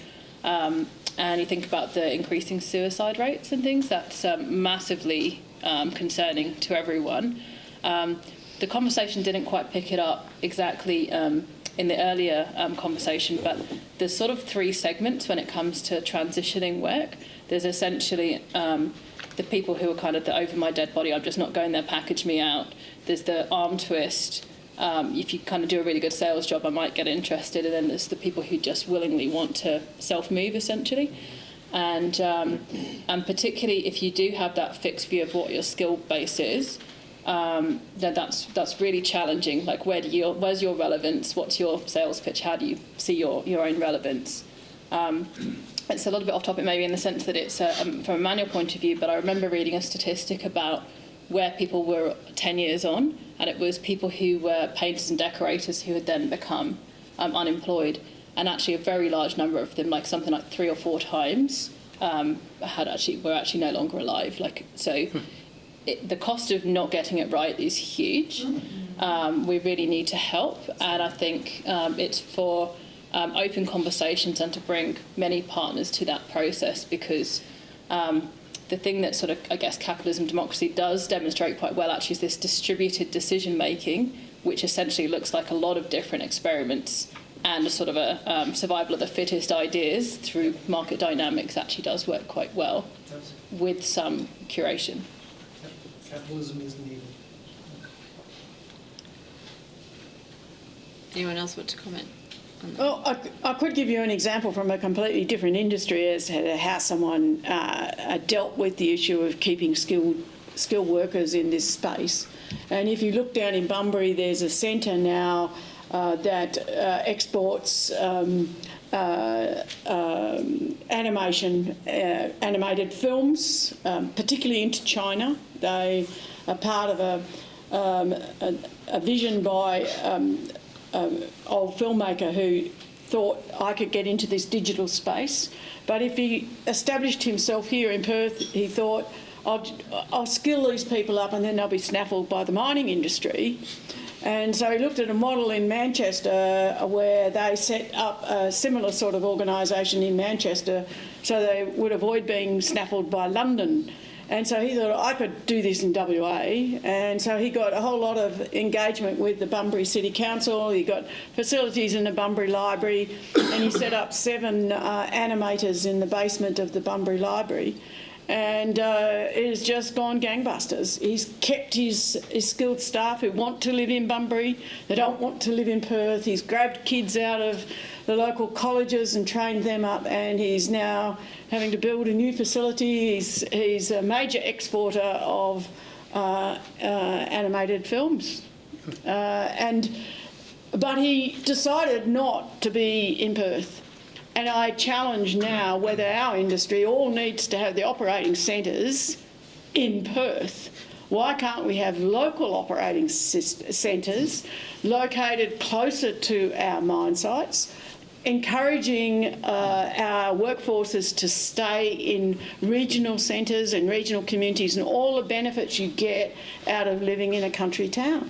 Speaker 6: and you think about the increasing suicide rates and things, that's massively concerning to everyone. The conversation didn't quite pick it up exactly in the earlier conversation, but there's sort of three segments when it comes to transitioning work. there's essentially the people who are kind of the over my dead body, I'm just not going there, package me out. There's the arm twist. If you kind of do a really good sales job, I might get interested. And then there's the people who just willingly want to self-move, essentially. And particularly if you do have that fixed view of what your skill base is, then that's really challenging. Like, where's your relevance? What's your sales pitch? How do you see your own relevance? It's a little bit off topic maybe in the sense that it's from a manual point of view, but I remember reading a statistic about where people were 10 years on, and it was people who were painters and decorators who had then become unemployed. And actually a very large number of them, like something like 3 or 4 times, were actually no longer alive. The cost of not getting it right is huge. We really need to help, and I think it's for open conversations and to bring many partners to that process, because the thing that sort of, I guess, capitalism democracy does demonstrate quite well actually is this distributed decision making, which essentially looks like a lot of different experiments and a sort of a survival of the fittest ideas through market dynamics actually does work quite well with some curation.
Speaker 10: Capitalism is needed.
Speaker 2: Anyone else want to comment on that?
Speaker 4: Well, I could give you an example from a completely different industry as to how someone dealt with the issue of keeping skilled workers in this space. And if you look down in Bunbury, there's a centre now that exports animated films, particularly into China. They are part of a vision by old filmmaker who thought I could get into this digital space. But if he established himself here in Perth, he thought, I'll skill these people up and then they'll be snaffled by the mining industry. And so he looked at a model in Manchester where they set up a similar sort of organisation in Manchester so they would avoid being snaffled by London. And so he thought, I could do this in WA. And so he got a whole lot of engagement with the Bunbury City Council. He got facilities in the Bunbury Library, and he set up 7 animators in the basement of the Bunbury Library. And it has just gone gangbusters. He's kept his skilled staff who want to live in Bunbury. They don't want to live in Perth. He's grabbed kids out of the local colleges and trained them up, and he's now having to build a new facility. He's a major exporter of animated films. But he decided not to be in Perth. And I challenge now whether our industry all needs to have the operating centres in Perth. Why can't we have local operating centres located closer to our mine sites, encouraging our workforces to stay in regional centres and regional communities and all the benefits you get out of living in a country town?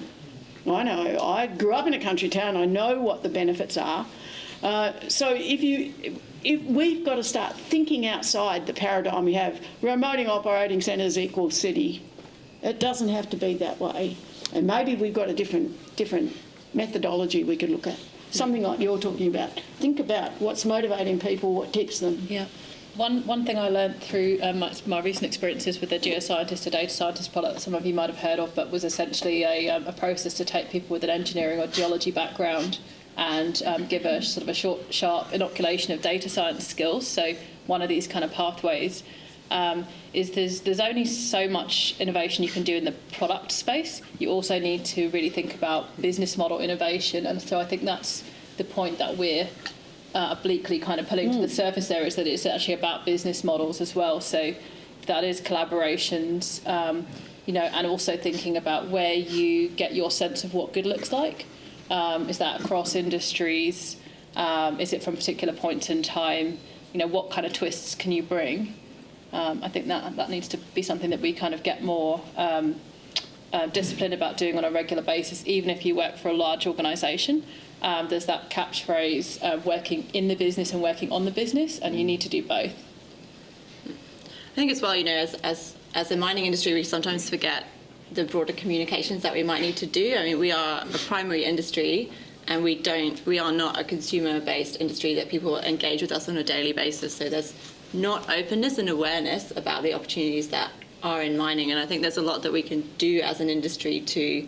Speaker 4: I know, I grew up in a country town, I know what the benefits are. So if we've got to start thinking outside the paradigm we have, remoting operating centres equals city. It doesn't have to be that way. And maybe we've got a different methodology we could look at. Something like you're talking about. Think about what's motivating people, what keeps them.
Speaker 6: Yeah. One thing I learned through my recent experiences with the geoscientist to data scientist product that some of you might have heard of, but was essentially a process to take people with an engineering or geology background and give a sort of a short, sharp inoculation of data science skills. So one of these kind of pathways is there's only so much innovation you can do in the product space. You also need to really think about business model innovation, and so I think that's the point that we're obliquely kind of pulling to the surface there, is that it's actually about business models as well. So that is collaborations, and also thinking about where you get your sense of what good looks like. Is that across industries? Is it from particular points in time? What kind of twists can you bring? I think that needs to be something that we kind of get more disciplined about doing on a regular basis, even if you work for a large organisation. There's that catchphrase, working in the business and working on the business, and you need to do both.
Speaker 2: I think as well, as a mining industry, we sometimes forget the broader communications that we might need to do. I mean, we are a primary industry, and we are not a consumer-based industry that people engage with us on a daily basis. So there's not openness and awareness about the opportunities that are in mining. And I think there's a lot that we can do as an industry to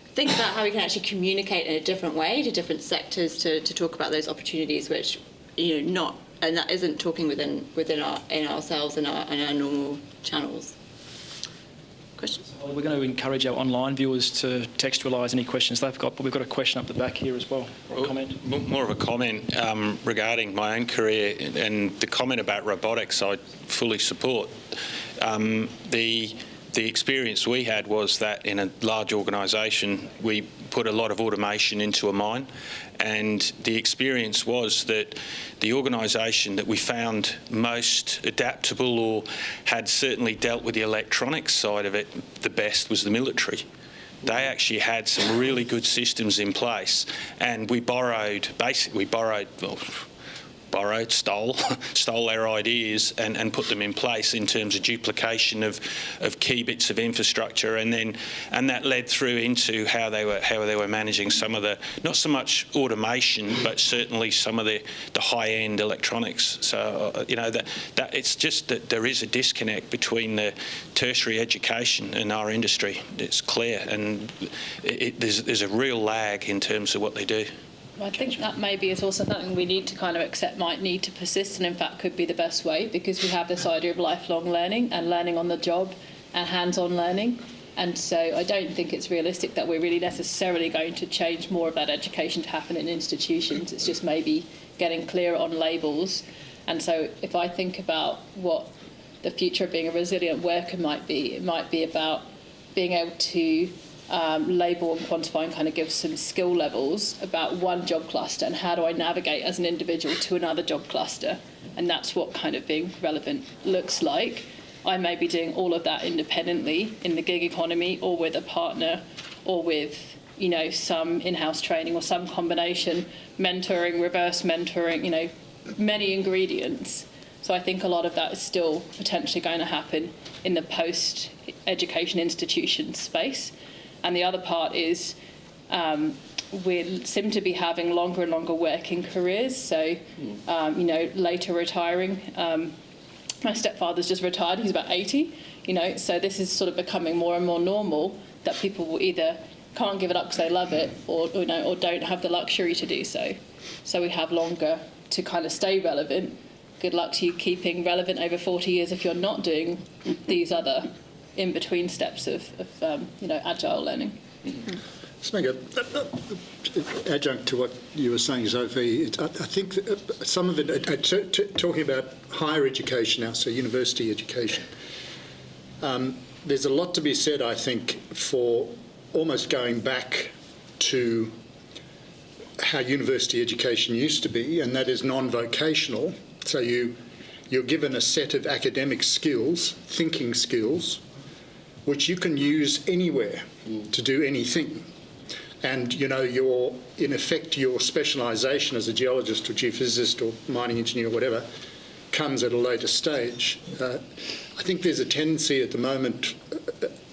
Speaker 2: think about how we can actually communicate in a different way to different sectors to talk about those opportunities, which, and that isn't talking within ourselves and our normal channels. Questions?
Speaker 1: We're going to encourage our online viewers to textualise any questions they've got, but we've got a question up the back here as well, or a comment.
Speaker 8: More of a comment regarding my own career, and the comment about robotics I fully support. The experience we had was that in a large organisation we put a lot of automation into a mine, and the experience was that the organisation that we found most adaptable or had certainly dealt with the electronics side of it the best was the military. They actually had some really good systems in place, and we stole their ideas and put them in place in terms of duplication of key bits of infrastructure, and that led through into how they were managing some of the, not so much automation, but certainly some of the high-end electronics. So that it's just that there is a disconnect between the tertiary education and our industry. It's clear, and there's a real lag in terms of what they do.
Speaker 6: I think that maybe is also something we need to kind of accept might need to persist, and in fact could be the best way, because we have this idea of lifelong learning and learning on the job and hands-on learning. And so I don't think it's realistic that we're really necessarily going to change more of that education to happen in institutions. It's just maybe getting clearer on labels. And so if I think about what the future of being a resilient worker might be, it might be about being able to label and quantify and kind of give some skill levels about one job cluster, and how do I navigate as an individual to another job cluster. And that's what kind of being relevant looks like. I may be doing all of that independently in the gig economy, or with a partner, or with some in-house training, or some combination, mentoring, reverse mentoring, many ingredients. So I think a lot of that is still potentially going to happen in the post-education institution space. And the other part is we seem to be having longer and longer working careers. So, later retiring. My stepfather's just retired. He's about 80. So this is sort of becoming more and more normal, that people will either can't give it up because they love it, or don't have the luxury to do so. So we have longer to kind of stay relevant. Good luck to you keeping relevant over 40 years if you're not doing these other in-between steps of agile learning.
Speaker 3: Let's make an adjunct to what you were saying, Sophie. I think some of it, talking about higher education now, so university education, there's a lot to be said, I think, for almost going back to how university education used to be, and that is non-vocational. So you're given a set of academic skills, thinking skills, which you can use anywhere to do anything. And, in effect, your specialisation as a geologist or geophysicist or mining engineer or whatever comes at a later stage. I think there's a tendency at the moment,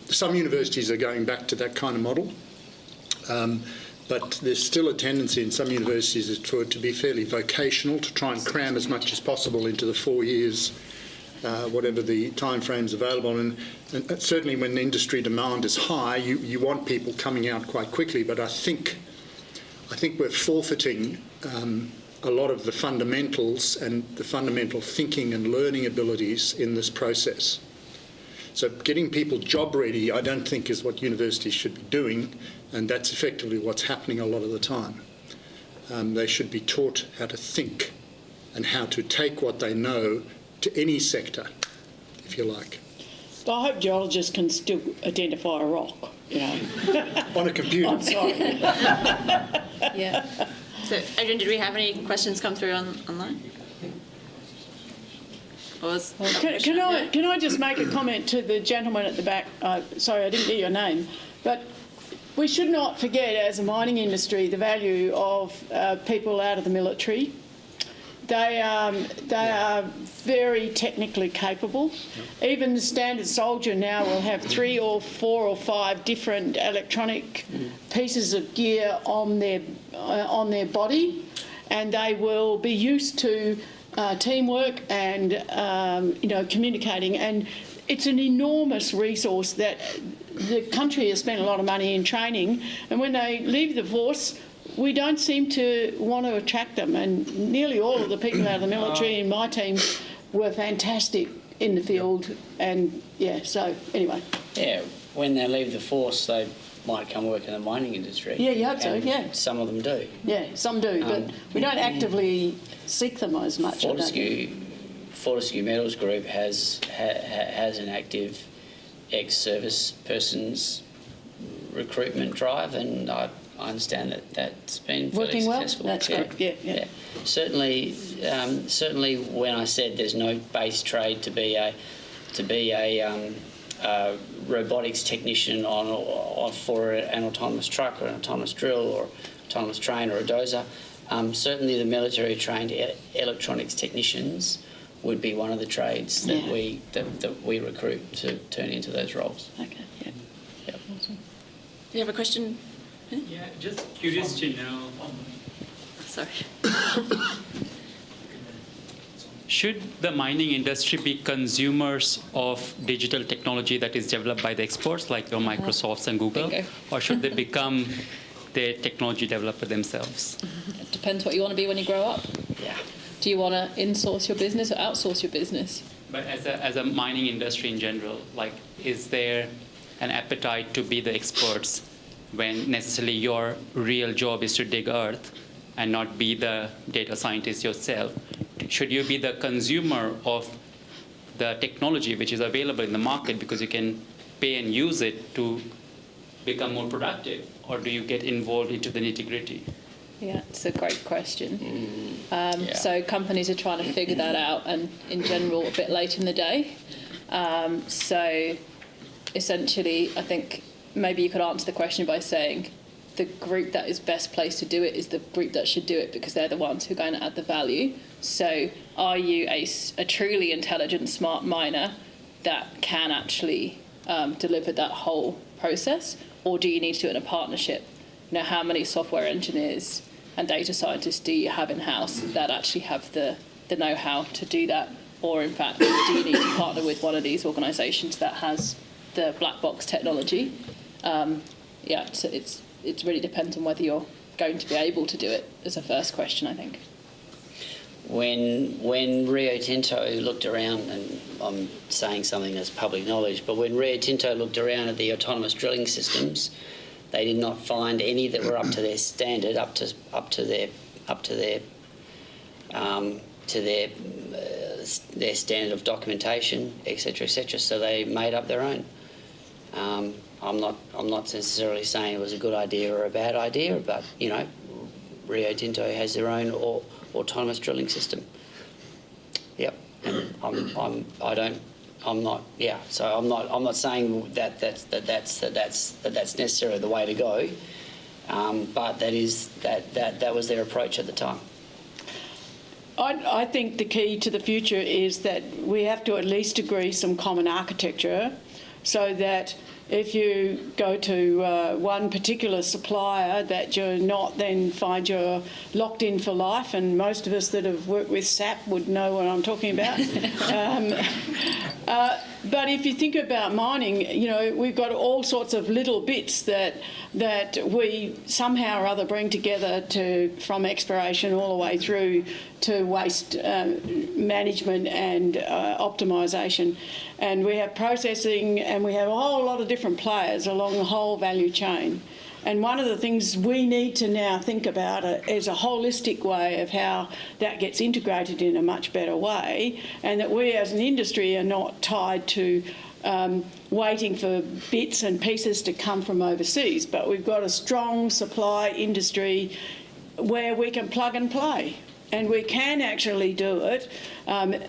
Speaker 3: some universities are going back to that kind of model, but there's still a tendency in some universities for it to be fairly vocational, to try and cram as much as possible into the 4 years, whatever the timeframes available. And certainly when the industry demand is high, you want people coming out quite quickly. But I think we're forfeiting a lot of the fundamentals and the fundamental thinking and learning abilities in this process. So getting people job ready, I don't think, is what universities should be doing, and that's effectively what's happening a lot of the time. They should be taught how to think and how to take what they know to any sector, if you like.
Speaker 4: But I hope geologists can still identify a rock,
Speaker 3: On a computer.
Speaker 4: I'm sorry.
Speaker 2: Yeah. So, Adrian, did we have any questions come through online?
Speaker 4: Can I just make a comment to the gentleman at the back? Sorry, I didn't get your name. But we should not forget, as a mining industry, the value of people out of the military. They are very technically capable. Even the standard soldier now will have 3 or 4 or 5 different electronic pieces of gear on their body, and they will be used to teamwork and, communicating. And it's an enormous resource that the country has spent a lot of money in training, and when they leave the force, we don't seem to want to attract them. And nearly all of the people out of the military in my team were fantastic in the field. And so anyway.
Speaker 5: Yeah, when they leave the force, they might come work in the mining industry.
Speaker 4: Yeah, you hope so, yeah.
Speaker 5: Some of them do.
Speaker 4: Yeah, some do, but we don't actively seek them as much.
Speaker 5: Fortescue Metals Group has an active ex-service persons recruitment drive, and I understand that's been fairly
Speaker 4: working well.
Speaker 5: successful.
Speaker 4: That's great. Yeah.
Speaker 5: Certainly, when I said there's no base trade to be a robotics technician for an autonomous truck or an autonomous drill or autonomous train or a dozer, certainly the military trained electronics technicians would be one of the trades that we recruit to turn into those roles.
Speaker 4: Okay. Yeah.
Speaker 5: Yep.
Speaker 4: Awesome.
Speaker 2: Do you have a question?
Speaker 11: Yeah, just curious to know.
Speaker 2: Sorry.
Speaker 11: Should the mining industry be consumers of digital technology that is developed by the experts like your Microsofts and Google, or should they become the technology developer themselves?
Speaker 6: It depends what you want to be when you grow up.
Speaker 5: Yeah.
Speaker 6: Do you want to in-source your business or outsource your business?
Speaker 11: But as a mining industry in general, is there an appetite to be the experts when necessarily your real job is to dig earth and not be the data scientist yourself? Should you be the consumer of the technology which is available in the market because you can pay and use it to become more productive, or do you get involved into the nitty-gritty?
Speaker 6: Yeah, it's a great question. So companies are trying to figure that out, and in general, a bit late in the day. So essentially, I think maybe you could answer the question by saying the group that is best placed to do it is the group that should do it because they're the ones who are going to add the value. So are you a truly intelligent, smart miner that can actually deliver that whole process, or do you need to do it in a partnership? How many software engineers and data scientists do you have in-house that actually have the know-how to do that? Or in fact, do you need to partner with one of these organisations that has the black box technology? So it really depends on whether you're going to be able to do it as a first question, I think.
Speaker 5: When Rio Tinto looked around, and I'm saying something that's public knowledge, but when Rio Tinto looked around at the autonomous drilling systems, they did not find any that were up to their standard, up to their standard of documentation, etc., etc. So they made up their own. I'm not necessarily saying it was a good idea or a bad idea, but Rio Tinto has their own autonomous drilling system. Yep, and I'm not saying that's necessarily the way to go, but that was their approach at the time.
Speaker 4: I think the key to the future is that we have to at least agree some common architecture, so that if you go to one particular supplier, that you're not then find you're locked in for life. And most of us that have worked with SAP would know what I'm talking about. But if you think about mining, we've got all sorts of little bits that we somehow or other bring together from exploration all the way through to waste management and optimisation. And we have processing, and we have a whole lot of different players along the whole value chain. And one of the things we need to now think about is a holistic way of how that gets integrated in a much better way, and that we as an industry are not tied to waiting for bits and pieces to come from overseas, but we've got a strong supply industry where we can plug and play. And we can actually do it,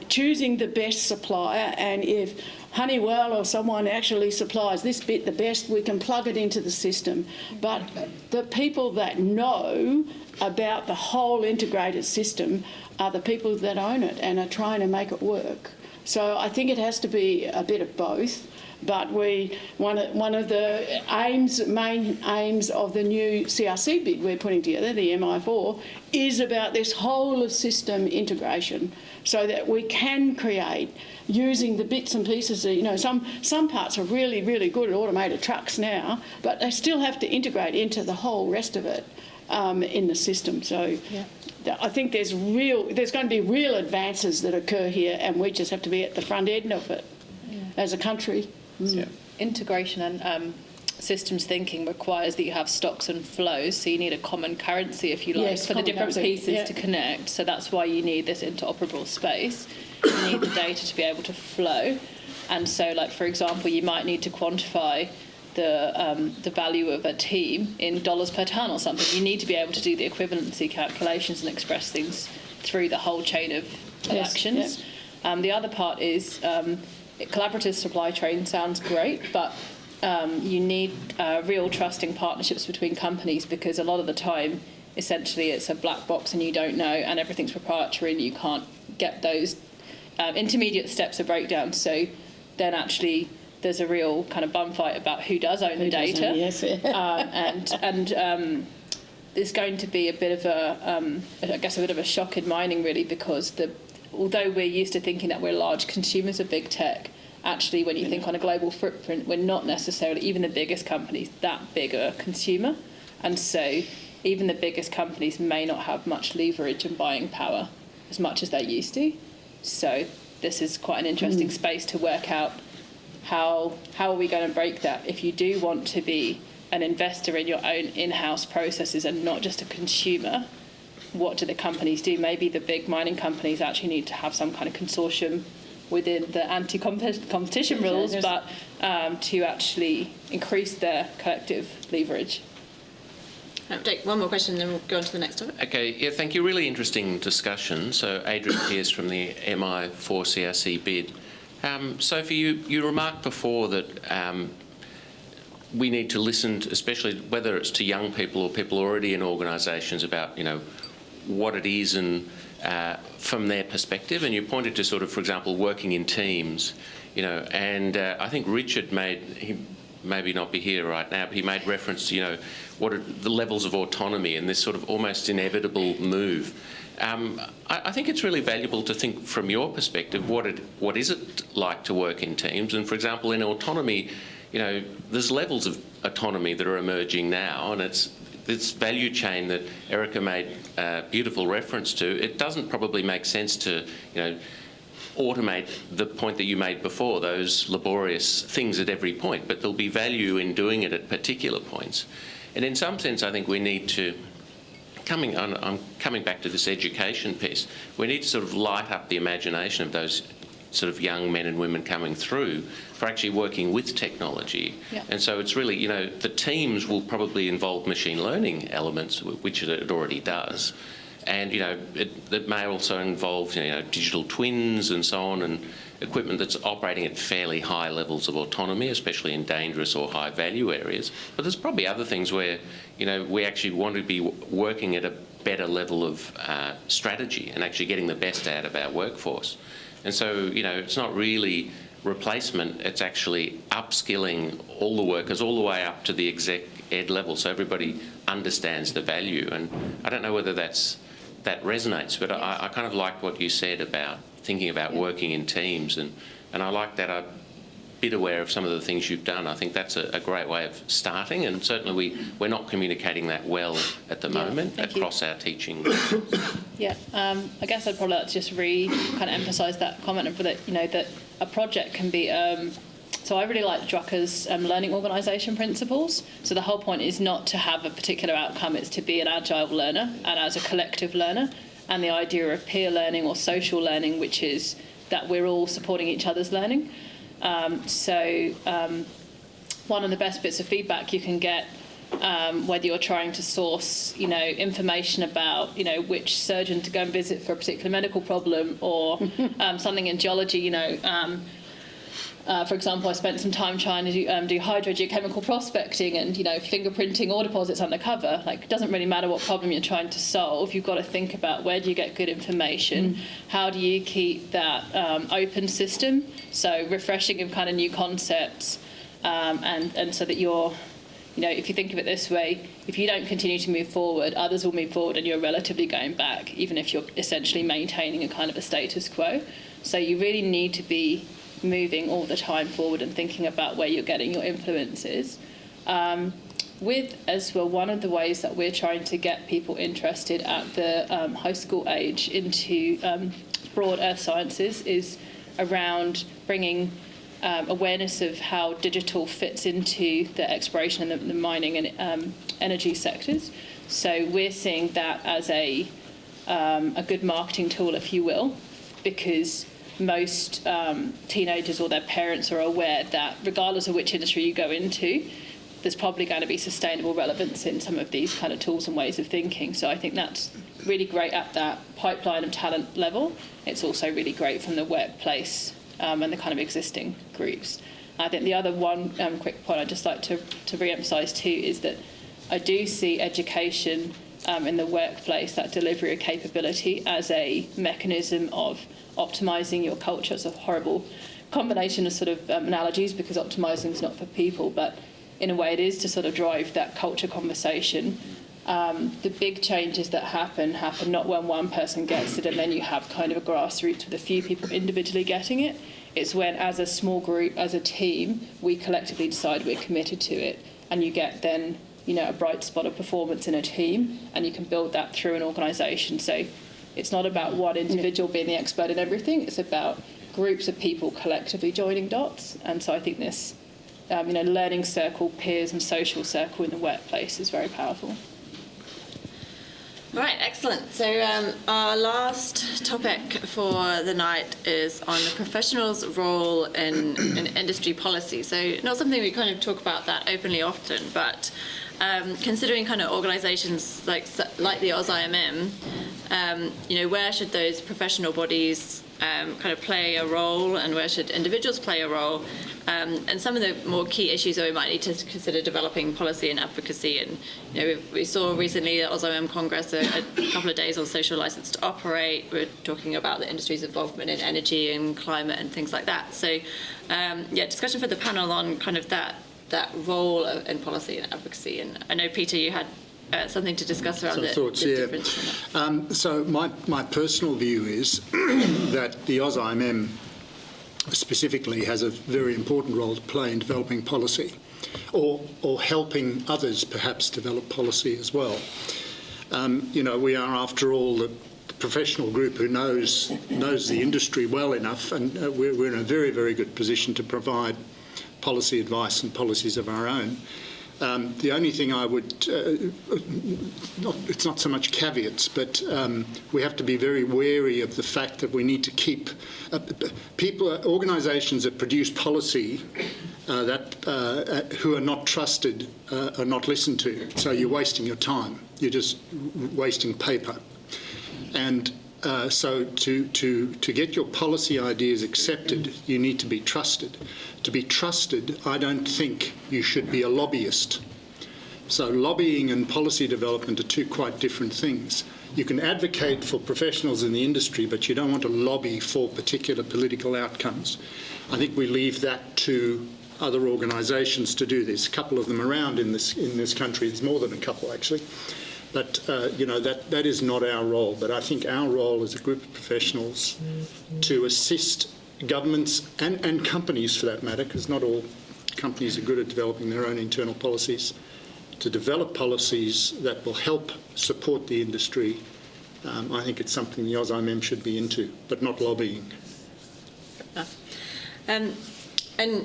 Speaker 4: choosing the best supplier. And if Honeywell or someone actually supplies this bit the best, we can plug it into the system. But the people that know about the whole integrated system are the people that own it and are trying to make it work. So I think it has to be a bit of both. But one of the main aims of the new CRC bid we're putting together, the MI4, is about this whole of system integration, so that we can create, using the bits and pieces. Some parts are really, really good at automated trucks now, but they still have to integrate into the whole rest of it in the system. So I think there's going to be real advances that occur here, and we just have to be at the front end of it as a country.
Speaker 6: Yeah. Integration and systems thinking requires that you have stocks and flows, so you need a common currency, if you like, for the different pieces to connect. So that's why you need this interoperable space. You need the data to be able to flow. And so, like, for example, you might need to quantify the value of a team in dollars per tonne or something. You need to be able to do the equivalency calculations and express things through the whole chain of actions. The other part is collaborative supply chain sounds great, but you need real trusting partnerships between companies, because a lot of the time, essentially, it's a black box and you don't know, and everything's proprietary and you can't get those intermediate steps of breakdown. So then actually there's a real kind of bum fight about who does own the data. And there's going to be a bit of a shock in mining, really, because although we're used to thinking that we're large consumers of big tech, actually, when you think on a global footprint, we're not necessarily, even the biggest companies, that big a consumer. And so even the biggest companies may not have much leverage and buying power as much as they used to. So this is quite an interesting space to work out how are we going to break that. If you do want to be an investor in your own in-house processes and not just a consumer, what do the companies do? Maybe the big mining companies actually need to have some kind of consortium within the anti-competition rules, but to actually increase their collective leverage.
Speaker 2: I'll take one more question and then we'll go on to the next topic.
Speaker 12: Okay, yeah, thank you. Really interesting discussion. So Adrian Pearce from the MI4 CRC bid. Sophie, you remarked before that we need to listen, especially whether it's to young people or people already in organisations, about, what it is and from their perspective. And you pointed to sort of, for example, working in teams, and I think Richard he maybe not be here right now, but he made reference to, what are the levels of autonomy and this sort of almost inevitable move. I think it's really valuable to think from your perspective, what is it like to work in teams? And for example, in autonomy, there's levels of autonomy that are emerging now, and it's this value chain that Erica made beautiful reference to. It doesn't probably make sense to, automate the point that you made before, those laborious things at every point, but there'll be value in doing it at particular points. And in some sense, I think we need to, I'm coming back to this education piece, we need to sort of light up the imagination of those sort of young men and women coming through for actually working with technology.
Speaker 6: Yep.
Speaker 12: And so it's really, the teams will probably involve machine learning elements, which it already does. And, it may also involve, digital twins and so on, and equipment that's operating at fairly high levels of autonomy, especially in dangerous or high value areas. But there's probably other things where, we actually want to be working at a better level of strategy and actually getting the best out of our workforce. And so, it's not really replacement, it's actually upskilling all the workers all the way up to the exec ed level, so everybody understands the value. And I don't know whether that resonates, but I kind of like what you said about thinking about working in teams, and I like that. I'm a bit aware of some of the things you've done. I think that's a great way of starting, and certainly we're not communicating that well at the moment across our teaching.
Speaker 6: I guess I'd probably like to just kind of emphasise that comment of that, that a project can be. So I really like Drucker's learning organisation principles. So the whole point is not to have a particular outcome, it's to be an agile learner and as a collective learner. And the idea of peer learning or social learning, which is that we're all supporting each other's learning. One of the best bits of feedback you can get, whether you're trying to source, information about, which surgeon to go and visit for a particular medical problem, or something in geology, For example, I spent some time trying to do hydrogeochemical prospecting and, fingerprinting ore deposits undercover. Like, it doesn't really matter what problem you're trying to solve. You've got to think about where do you get good information, how do you keep that open system, so refreshing of kind of new concepts, and so that you're, if you think of it this way, if you don't continue to move forward, others will move forward and you're relatively going back, even if you're essentially maintaining a kind of a status quo. So you really need to be moving all the time forward and thinking about where you're getting your influences. With as well, one of the ways that we're trying to get people interested at the high school age into broad earth sciences is around bringing awareness of how digital fits into the exploration and the mining and energy sectors. So we're seeing that as a good marketing tool, if you will, because most teenagers or their parents are aware that regardless of which industry you go into, there's probably going to be sustainable relevance in some of these kind of tools and ways of thinking. So I think that's really great at that pipeline of talent level. It's also really great from the workplace and the kind of existing groups. I think the other one quick point I'd just like to re-emphasise too is that I do see education in the workplace, that delivery of capability, as a mechanism of optimising your culture. It's a horrible combination of sort of analogies because optimising is not for people, but in a way it is to sort of drive that culture conversation. The big changes that happen not when one person gets it and then you have kind of a grassroots with a few people individually getting it. It's when, as a small group, as a team, we collectively decide we're committed to it, and you get then, a bright spot of performance in a team, and you can build that through an organisation. So it's not about one individual being the expert in everything. It's about groups of people collectively joining dots. And so I think this, learning circle, peers, and social circle in the workplace is very powerful.
Speaker 2: Right, excellent. So our last topic for the night is on the professionals' role in industry policy. So not something we kind of talk about that openly often, but considering kind of organisations like the AusIMM, where should those professional bodies kind of play a role, and where should individuals play a role? And some of the more key issues that we might need to consider developing policy and advocacy. And we saw recently at AusIMM Congress a couple of days on social licence to operate. We're talking about the industry's involvement in energy and climate and things like that. So discussion for the panel on kind of that role in policy and advocacy. And I know, Peter, you had something to discuss around the difference in that.
Speaker 3: So my personal view is that the AusIMM specifically has a very important role to play in developing policy, or helping others perhaps develop policy as well. We are, after all, the professional group who knows the industry well enough, and we're in a very, very good position to provide policy advice and policies of our own. The only thing I would, it's not so much caveats, but we have to be very wary of the fact that we need to keep organisations that produce policy who are not trusted are not listened to. So you're wasting your time. You're just wasting paper. And so to get your policy ideas accepted, you need to be trusted. To be trusted, I don't think you should be a lobbyist. So lobbying and policy development are two quite different things. You can advocate for professionals in the industry, but you don't want to lobby for particular political outcomes. I think we leave that to other organisations to do this. A couple of them around in this country. There's more than a couple, actually. But, that is not our role. But I think our role as a group of professionals to assist governments and companies, for that matter, because not all companies are good at developing their own internal policies, to develop policies that will help support the industry. I think it's something the AusIMM should be into, but not lobbying.
Speaker 2: And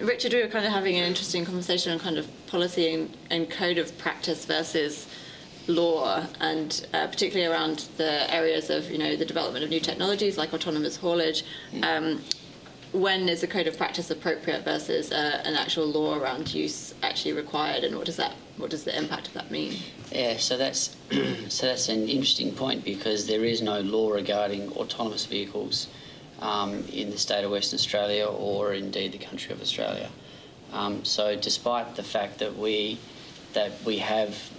Speaker 2: Richard, we were kind of having an interesting conversation on kind of policy and code of practice versus law, and particularly around the areas of the development of new technologies like autonomous haulage. When is a code of practice appropriate versus an actual law around use actually required, and what does the impact of that mean?
Speaker 5: Yeah, so that's an interesting point, because there is no law regarding autonomous vehicles. in the state of Western Australia or indeed the country of Australia. So despite the fact that we have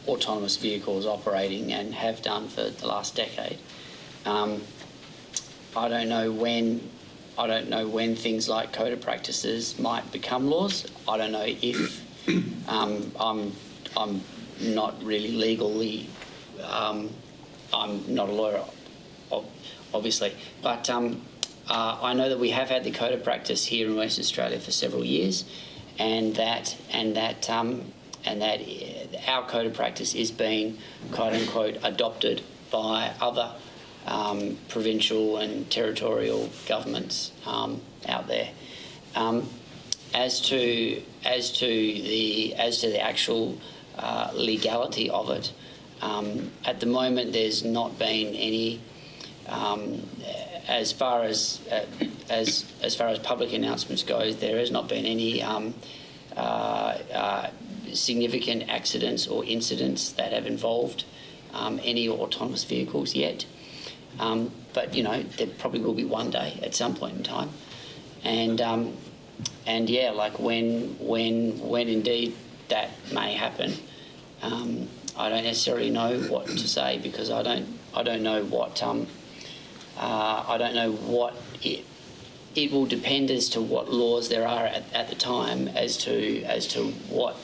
Speaker 5: autonomous vehicles operating and have done for the last decade, I don't know when things like code of practices might become laws. I don't know if I'm not really legally. I'm not a lawyer, obviously, but I know that we have had the code of practice here in Western Australia for several years, and that our code of practice is being quote unquote adopted by other provincial and territorial governments out there. As to the actual legality of it, at the moment there's not been any. As far as public announcements goes, there has not been any significant accidents or incidents that have involved any autonomous vehicles yet. But there probably will be one day at some point in time, and yeah, like when indeed that may happen, I don't necessarily know what to say, because I don't know what. I don't know what it will depend as to what laws there are at the time as to what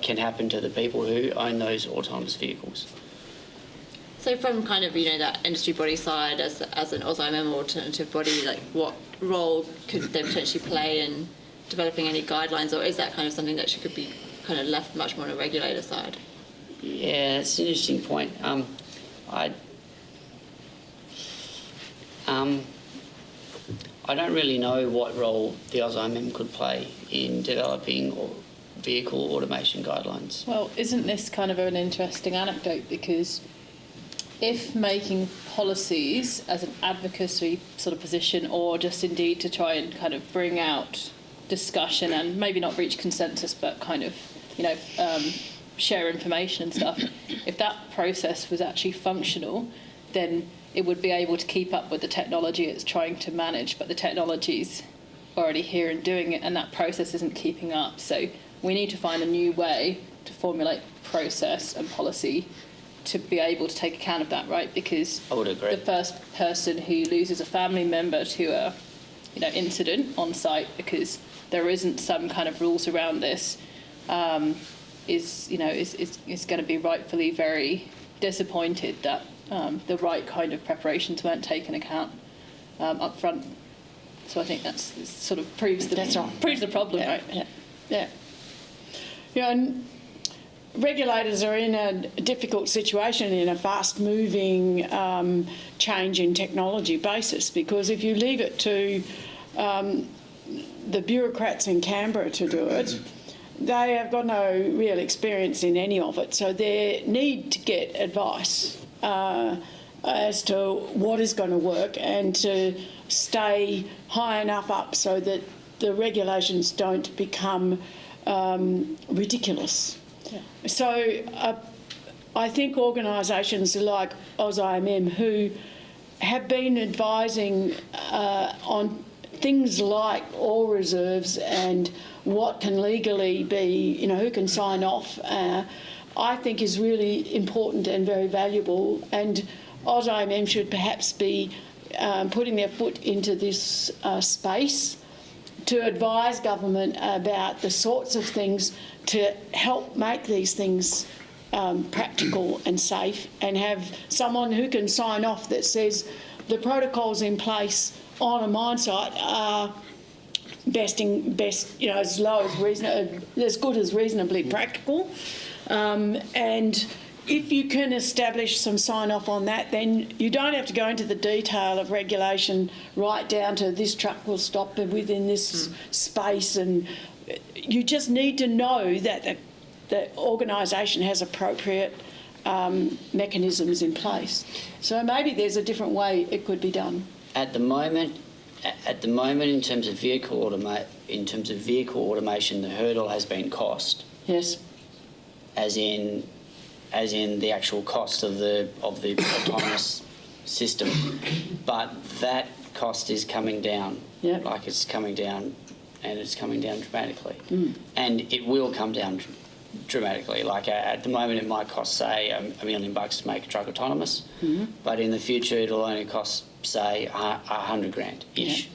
Speaker 5: can happen to the people who own those autonomous vehicles.
Speaker 2: So from kind of, that industry body side, as an AusIMM alternative body, like what role could they potentially play in developing any guidelines, or is that kind of something that could be kind of left much more on a regulator side?
Speaker 5: Yeah, it's an interesting point. I don't really know what role the AusIMM could play in developing vehicle automation guidelines.
Speaker 6: Well, isn't this kind of an interesting anecdote? Because if making policies as an advocacy sort of position, or just indeed to try and kind of bring out discussion and maybe not reach consensus, but kind of, share information and stuff, if that process was actually functional, then it would be able to keep up with the technology it's trying to manage, but the technology's already here and doing it, and that process isn't keeping up. So we need to find a new way to formulate process and policy to be able to take account of that, right? Because
Speaker 5: I would agree.
Speaker 6: The first person who loses a family member to a incident on site because there isn't some kind of rules around this is going to be rightfully very disappointed that the right kind of preparations weren't taken account up front. So I think that's sort of proves the problem,
Speaker 4: yeah.
Speaker 6: right?
Speaker 4: Yeah. And regulators are in a difficult situation in a fast-moving change in technology basis, because if you leave it to the bureaucrats in Canberra to do it, they have got no real experience in any of it, so they need to get advice as to what is going to work and to stay high enough up so that the regulations don't become ridiculous. Yeah. So I think organisations like AusIMM, who have been advising on things like ore reserves and what can legally be, who can sign off, I think is really important and very valuable. And AusIMM should perhaps be putting their foot into this space to advise government about the sorts of things to help make these things practical and safe, and have someone who can sign off that says the protocols in place on a mine site are best, as good as reasonably practical. And if you can establish some sign-off on that, then you don't have to go into the detail of regulation right down to this truck will stop within this space, and you just need to know that the organisation has appropriate mechanisms in place. So maybe there's a different way it could be done.
Speaker 5: At the moment, in terms of vehicle automation, the hurdle has been cost.
Speaker 4: Yes.
Speaker 5: As in, as in the actual cost of the autonomous system, but that cost is coming down.
Speaker 4: Yep.
Speaker 5: Like it's coming down, and it's coming down dramatically, and it will come down dramatically. Like at the moment, it might cost say $1 million to make a truck autonomous, but in the future, it'll only cost say $100,000 ish.
Speaker 4: Yeah.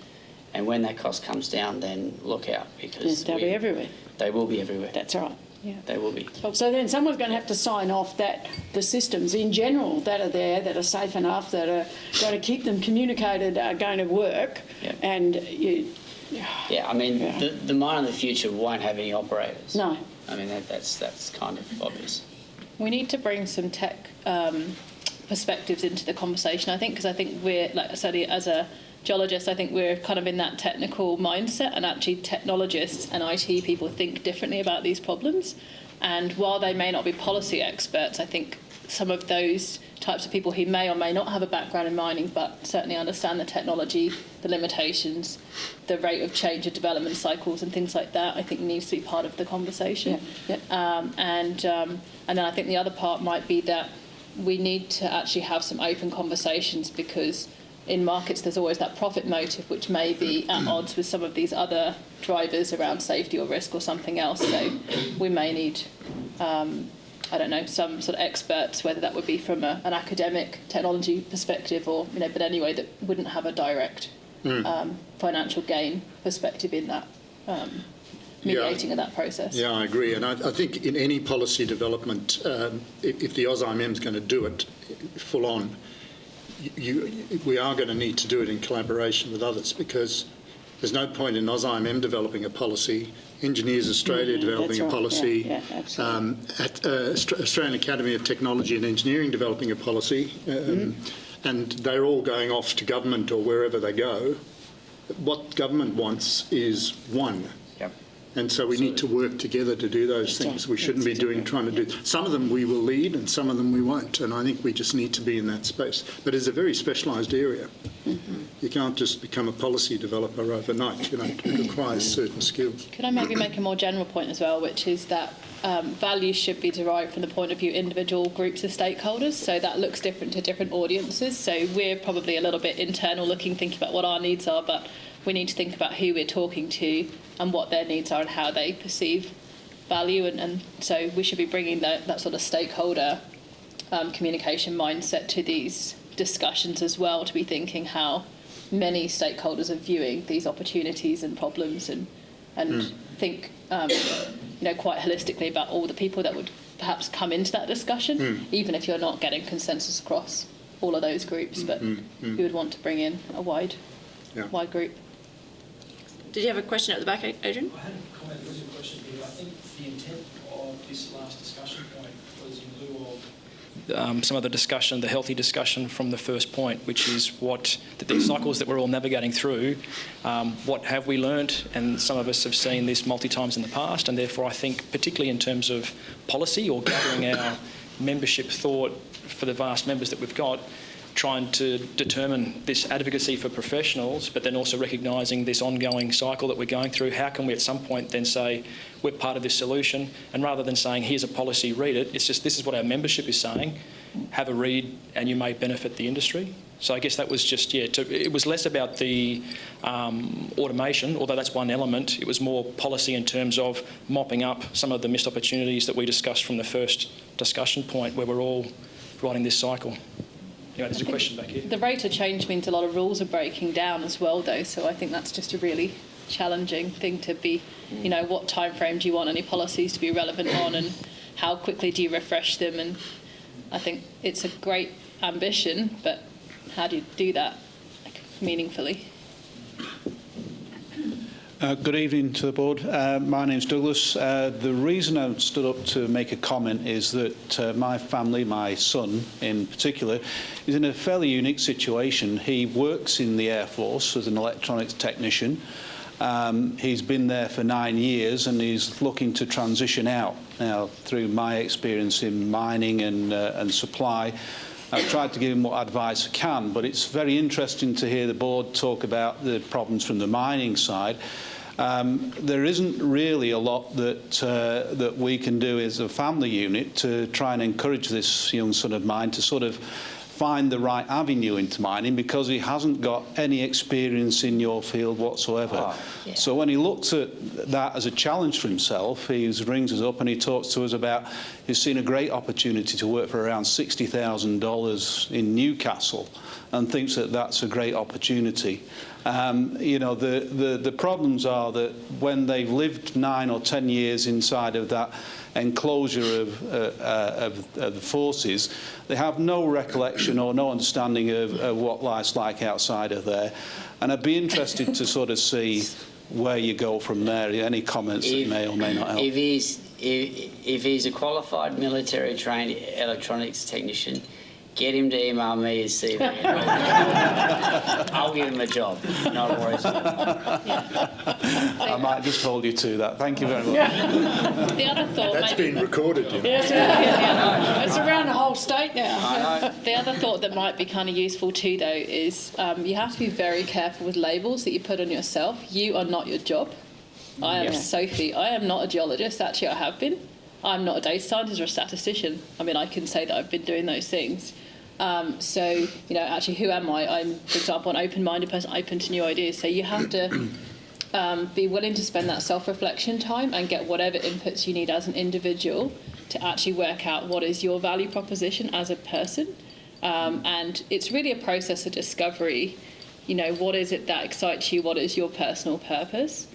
Speaker 5: And when that cost comes down, then look out, because
Speaker 4: Yes, they'll be everywhere.
Speaker 5: They will be everywhere.
Speaker 4: That's right. Yeah.
Speaker 5: They will be.
Speaker 4: So then someone's going to have to sign off that the systems in general that are there, that are safe enough, that are going to keep them communicated, are going to work.
Speaker 5: Yep.
Speaker 4: And
Speaker 5: Yeah, I mean, the mine of the future won't have any operators.
Speaker 4: no.
Speaker 5: I mean, that's kind of obvious.
Speaker 6: We need to bring some tech perspectives into the conversation, I think, because I think we're, like I said, as a geologist, I think we're kind of in that technical mindset, and actually technologists and IT people think differently about these problems. And while they may not be policy experts, I think some of those types of people who may or may not have a background in mining but certainly understand the technology, the limitations, the rate of change of development cycles and things like that, I think needs to be part of the conversation.
Speaker 4: Yeah.
Speaker 6: And then I think the other part might be that we need to actually have some open conversations, because in markets there's always that profit motive which may be at odds with some of these other drivers around safety or risk or something else. So we may need, I don't know, some sort of experts, whether that would be from an academic technology perspective or, but anyway, that wouldn't have a direct financial gain perspective in that mediating of that process.
Speaker 3: Yeah, I agree. And I think in any policy development, if the AusIMM is going to do it full on, we are going to need to do it in collaboration with others, because there's no point in AusIMM developing a policy, Engineers Australia developing a policy, Australian Academy of Technology and Engineering developing a policy, and they're all going off to government or wherever they go. What government wants is one. And so we need to work together to do those things. We shouldn't be trying to do. Some of them we will lead and some of them we won't. And I think we just need to be in that space. But it's a very specialised area. You can't just become a policy developer overnight. It requires certain skills.
Speaker 6: Could I maybe make a more general point as well, which is that values should be derived from the point of view individual groups of stakeholders. So that looks different to different audiences. So we're probably a little bit internal looking, thinking about what our needs are, but we need to think about who we're talking to and what their needs are and how they perceive value. And so we should be bringing that sort of stakeholder communication mindset to these discussions as well, to be thinking how many stakeholders are viewing these opportunities and problems, and think quite holistically about all the people that would perhaps come into that discussion, even if you're not getting consensus across all of those groups, but you would want to bring in a wide group.
Speaker 2: Did you have a question at the back, Adrian?
Speaker 1: I had a comment, there was a question here. I think the intent of this last discussion point was in lieu of some of the discussion, the healthy discussion from the first point, which is the cycles that we're all navigating through, what have we learnt? And some of us have seen this multi-times in the past, and therefore I think, particularly in terms of policy or gathering our membership thought for the vast members that we've got, trying to determine this advocacy for professionals, but then also recognising this ongoing cycle that we're going through. How can we at some point then say we're part of this solution, and rather than saying here's a policy, read it, it's just this is what our membership is saying, have a read and you may benefit the industry. So I guess that was just, it was less about the automation, although that's one element. It was more policy in terms of mopping up some of the missed opportunities that we discussed from the first discussion point, where we're all riding this cycle. Anyway, there's a question back here.
Speaker 6: The rate of change means a lot of rules are breaking down as well, though, so I think that's just a really challenging thing to be, what time frame do you want any policies to be relevant on, and how quickly do you refresh them? And I think it's a great ambition, but how do you do that meaningfully?
Speaker 13: Good evening to the board. My name's Douglas. The reason I stood up to make a comment is that my family, my son in particular, is in a fairly unique situation. He works in the Air Force as an electronics technician. He's been there for 9 years and he's looking to transition out. Now, through my experience in mining and supply, I've tried to give him what advice I can, but it's very interesting to hear the board talk about the problems from the mining side. There isn't really a lot that we can do as a family unit to try and encourage this young son of mine to sort of find the right avenue into mining, because he hasn't got any experience in your field whatsoever. So when he looks at that as a challenge for himself, he rings us up and he talks to us about he's seen a great opportunity to work for around $60,000 in Newcastle and thinks that that's a great opportunity. You know, the problems are that when they've lived 9 or 10 years inside of that enclosure of the forces, they have no recollection or no understanding of what life's like outside of there. And I'd be interested to sort of see where you go from there. Any comments that may or may not help?
Speaker 5: If he's a qualified military trained electronics technician, get him to email me his CV. I'll give him a job. No worries.
Speaker 13: I might just hold you to that. Thank you very much.
Speaker 6: The other thought...
Speaker 3: That's been recorded. You know.
Speaker 4: It's around the whole state now.
Speaker 6: The other thought that might be kind of useful too, though, is you have to be very careful with labels that you put on yourself. You are not your job. I am Sophie. I am not a geologist. Actually, I have been. I'm not a data scientist or a statistician. I mean, I can say that I've been doing those things. So, you know, actually, who am I? I'm, for example, an open-minded person, open to new ideas. So you have to be willing to spend that self-reflection time and get whatever inputs you need as an individual to actually work out what is your value proposition as a person. And it's really a process of discovery. You know, what is it that excites you? What is your personal purpose?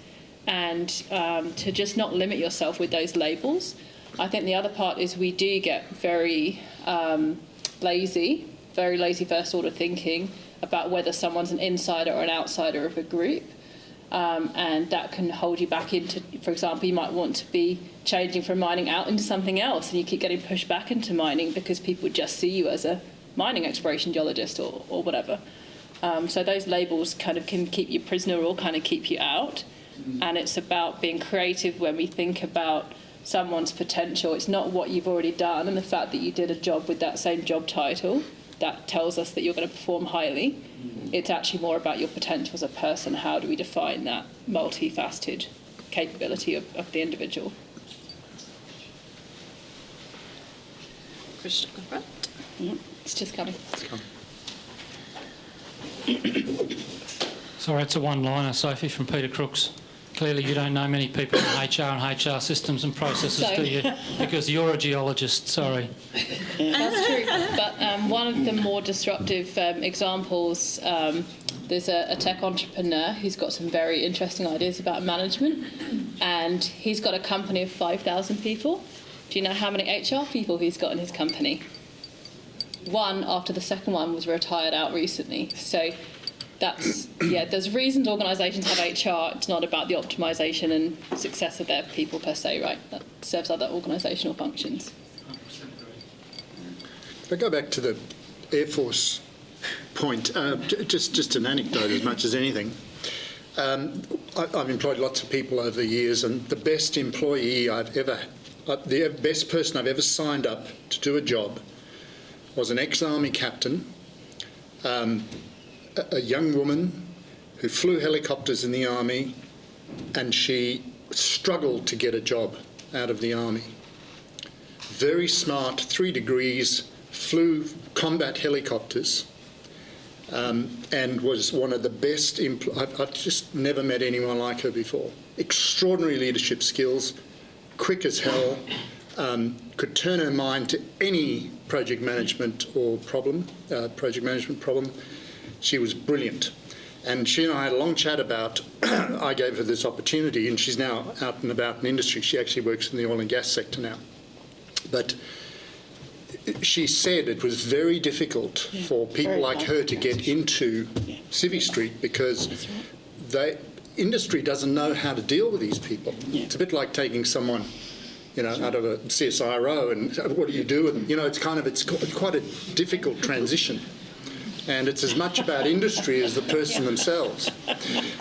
Speaker 6: And to just not limit yourself with those labels. I think the other part is we do get very lazy first order thinking about whether someone's an insider or an outsider of a group. And that can hold you back into, for example, you might want to be changing from mining out into something else, and you keep getting pushed back into mining because people just see you as a mining exploration geologist or whatever. So those labels kind of can keep you prisoner or kind of keep you out. And it's about being creative when we think about someone's potential. It's not what you've already done and the fact that you did a job with that same job title that tells us that you're going to perform highly. It's actually more about your potential as a person. How do we define that multifaceted capability of the individual?
Speaker 2: Christian, up front.
Speaker 6: It's just coming.
Speaker 14: Sorry, it's a one-liner, Sophie, from Peter Crooks. Clearly you don't know many people in HR and HR systems and processes, do you? Because you're a geologist, sorry.
Speaker 6: That's true. But one of the more disruptive examples, there's a tech entrepreneur who's got some very interesting ideas about management, and he's got a company of 5,000 people. Do you know how many HR people he's got in his company? One after the second one was retired out recently. So that's, there's reasons organisations have HR. It's not about the optimisation and success of their people per se, right? That serves other organisational functions.
Speaker 3: If I go back to the Air Force point, just an anecdote as much as anything. I've employed lots of people over the years, and the best employee the best person I've ever signed up to do a job was an ex-army captain, a young woman who flew helicopters in the army, and she struggled to get a job out of the army. Very smart, 3 degrees, flew combat helicopters, and was one of the best. I've just never met anyone like her before. Extraordinary leadership skills, quick as hell, could turn her mind to any project management problem. She was brilliant. And she and I had a long chat about, I gave her this opportunity, and she's now out and about in industry. She actually works in the oil and gas sector now. But she said it was very difficult for people like her to get into Civvy Street because industry doesn't know how to deal with these people. It's a bit like taking someone, out of a CSIRO, and what do you do with them? It's quite a difficult transition. And it's as much about industry as the person themselves.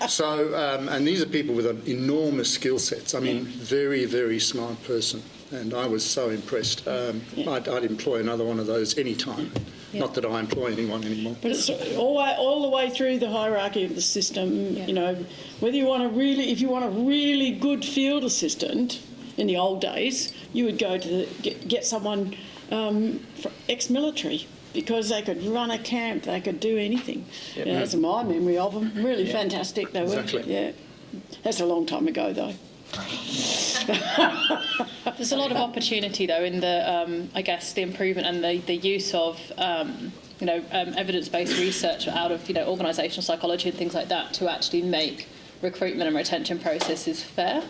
Speaker 3: So, and these are people with enormous skill sets. I mean, very, very smart person. And I was so impressed. I'd employ another one of those any time. Not that I employ anyone anymore.
Speaker 4: But it's all the way through the hierarchy of the system. You know, whether you want a really, if you want a really good field assistant, in the old days, you would go to get someone ex-military, because they could run a camp, they could do anything.
Speaker 3: Yep.
Speaker 4: That's my memory of them. Really fantastic they were.
Speaker 3: Exactly.
Speaker 4: Yeah, that's a long time ago though.
Speaker 6: There's a lot of opportunity though in the, I guess, the improvement and the use of, evidence-based research out of, organisational psychology and things like that to actually make recruitment and retention processes fair,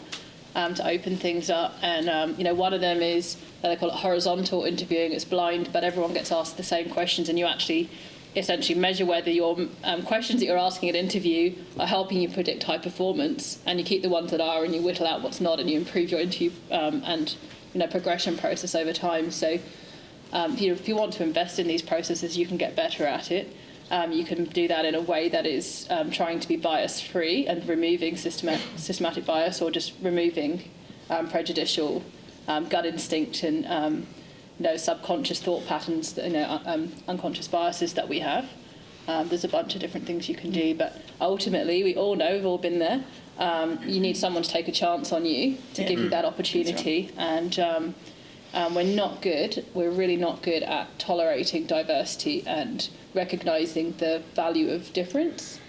Speaker 6: to open things up. And, one of them is, they call it horizontal interviewing. It's blind, but everyone gets asked the same questions, and you actually essentially measure whether your questions that you're asking at interview are helping you predict high performance, and you keep the ones that are, and you whittle out what's not, and you improve your interview and progression process over time. So if you want to invest in these processes, you can get better at it. You can do that in a way that is trying to be bias-free and removing systematic bias, or just removing prejudicial gut instinct and subconscious thought patterns, unconscious biases that we have. There's a bunch of different things you can do, but ultimately, we all know, we've all been there, you need someone to take a chance on you to give you that opportunity. Right. And we're really not good at tolerating diversity and recognising the value of difference.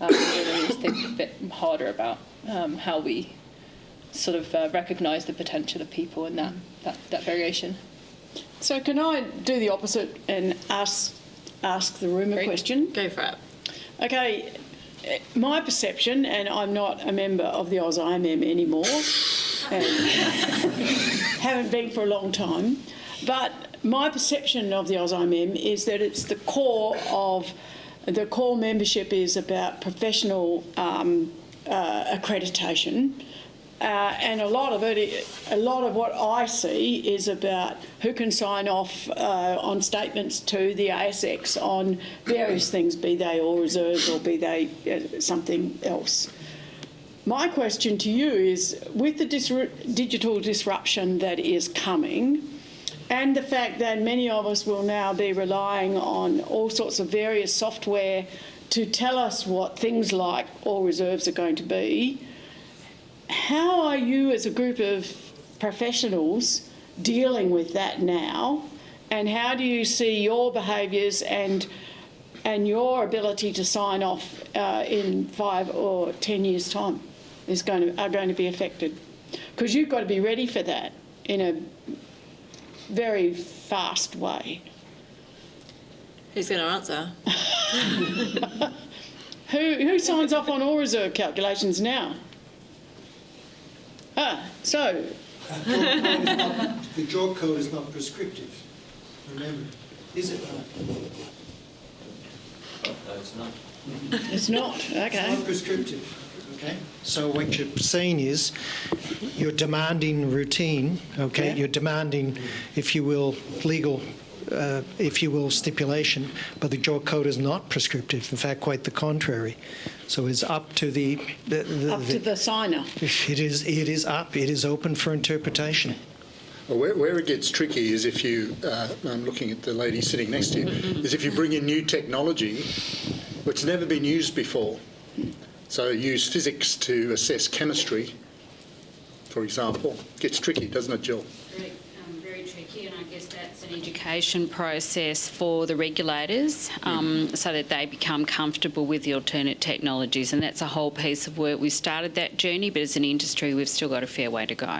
Speaker 6: We really need to think a bit harder about how we sort of recognise the potential of people in that variation.
Speaker 4: So can I do the opposite and ask the room a question?
Speaker 2: Go for it.
Speaker 4: Okay, my perception, and I'm not a member of the AusIMM anymore, and haven't been for a long time, but my perception of the AusIMM is that it's the core membership is about professional accreditation. And a lot of what I see is about who can sign off on statements to the ASX on various things, be they all reserves or be they something else. My question to you is, with the digital disruption that is coming, and the fact that many of us will now be relying on all sorts of various software to tell us what things like all reserves are going to be, how are you as a group of professionals dealing with that now, and how do you see your behaviours and your ability to sign off in 5 or 10 years' time are going to be affected? Because you've got to be ready for that in a very fast way.
Speaker 2: Who's going to answer?
Speaker 4: Who signs off on all reserve calculations now? So
Speaker 15: the job code is not prescriptive. Remember, is it?
Speaker 12: No, it's not.
Speaker 4: It's not. Okay.
Speaker 15: It's not prescriptive. Okay. So what you're saying is, you're demanding routine. Okay. Yeah. You're demanding, if you will, legal. If you will, stipulation, but the job code is not prescriptive. In fact, quite the contrary. So it's up to the
Speaker 4: signer.
Speaker 15: It is up. It is open for interpretation.
Speaker 3: Well, where it gets tricky is if you, I'm looking at the lady sitting next to you, is if you bring in new technology which has never been used before. So use physics to assess chemistry, for example. It gets tricky, doesn't it, Jill?
Speaker 16: Very tricky, and I guess that's an education process for the regulators, so that they become comfortable with the alternate technologies, and that's a whole piece of work. We started that journey, but as an industry we've still got a fair way to go.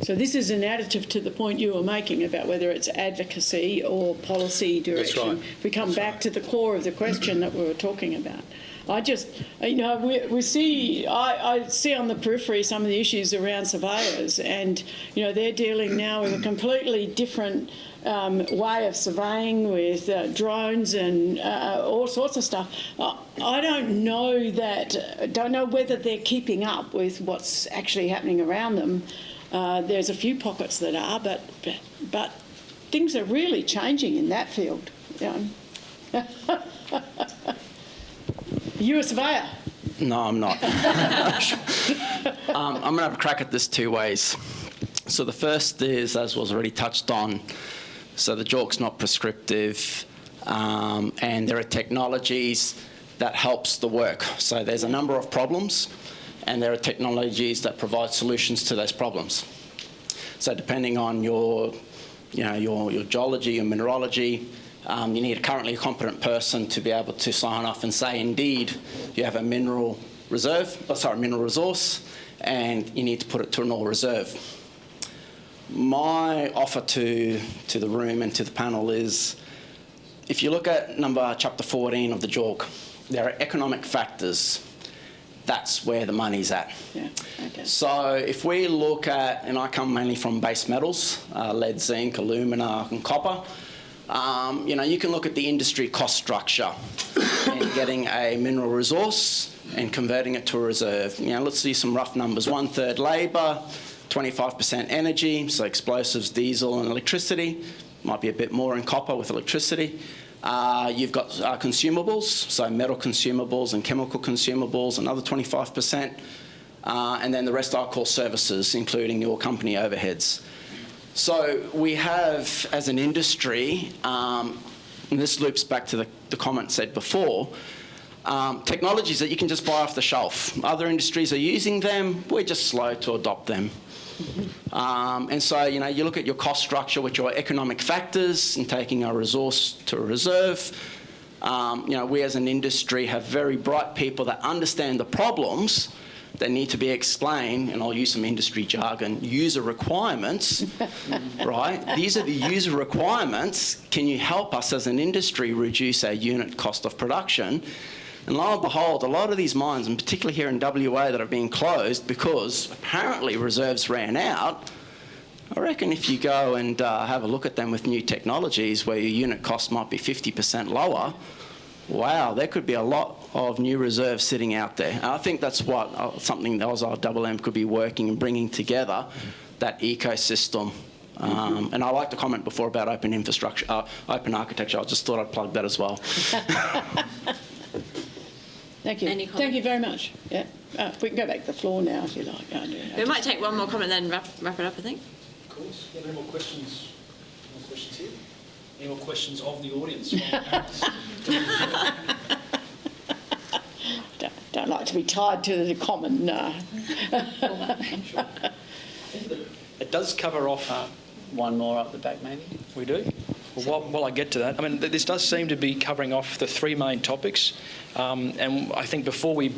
Speaker 4: So this is an additive to the point you were making about whether it's advocacy or policy direction.
Speaker 3: That's right.
Speaker 4: If we come back to the core of the question that we were talking about. I just, I see on the periphery some of the issues around surveyors, and, they're dealing now with a completely different way of surveying with drones and all sorts of stuff. I don't know whether they're keeping up with what's actually happening around them. There's a few pockets that are, but things are really changing in that field. Are you a surveyor?
Speaker 9: No, I'm not. I'm going to have a crack at this two ways. So the first is, as was already touched on, So the JORC's not prescriptive, and there are technologies that helps the work. So there's a number of problems, and there are technologies that provide solutions to those problems. So depending on your geology, your mineralogy, you need currently a competent person to be able to sign off and say, indeed, you have a mineral resource, and you need to put it to an ore reserve. My offer to the room and to the panel is, if you look at chapter 14 of the JORC, there are economic factors. That's where the money's at.
Speaker 4: Yeah, okay.
Speaker 9: So if we look at, and I come mainly from base metals, lead, zinc, alumina and copper, you can look at the industry cost structure and getting a mineral resource and converting it to a reserve. Let's see some rough numbers. 1/3 labour, 25% energy, so explosives, diesel and electricity. Might be a bit more in copper with electricity. You've got consumables, so metal consumables and chemical consumables, another 25%. And then the rest I call services, including your company overheads. So we have, as an industry, and this loops back to the comment said before, technologies that you can just buy off the shelf. Other industries are using them, we're just slow to adopt them. And so, you look at your cost structure with your economic factors and taking a resource to a reserve. We as an industry have very bright people that understand the problems that need to be explained, and I'll use some industry jargon, user requirements, right? These are the user requirements. Can you help us as an industry reduce our unit cost of production? And lo and behold, a lot of these mines, and particularly here in WA, that are being closed because apparently reserves ran out, I reckon if you go and have a look at them with new technologies where your unit cost might be 50% lower, wow, there could be a lot of new reserves sitting out there. And I think that's what something the AusIIM could be working and bringing together, that ecosystem. And I like to comment before about open infrastructure, open architecture. I just thought I'd plug that as well.
Speaker 4: Thank you. Thank you very much. Yeah. We can go back to the floor now if you like.
Speaker 2: We might take one more comment and then wrap it up, I think.
Speaker 1: Of course. Any more questions? More questions here? Any more questions of the audience?
Speaker 4: Don't like to be tied to the common. No.
Speaker 1: Sure. It does cover off.
Speaker 5: One more up the back, maybe?
Speaker 1: We do? Well, while I get to that, I mean, this does seem to be covering off the three main topics. And I think before we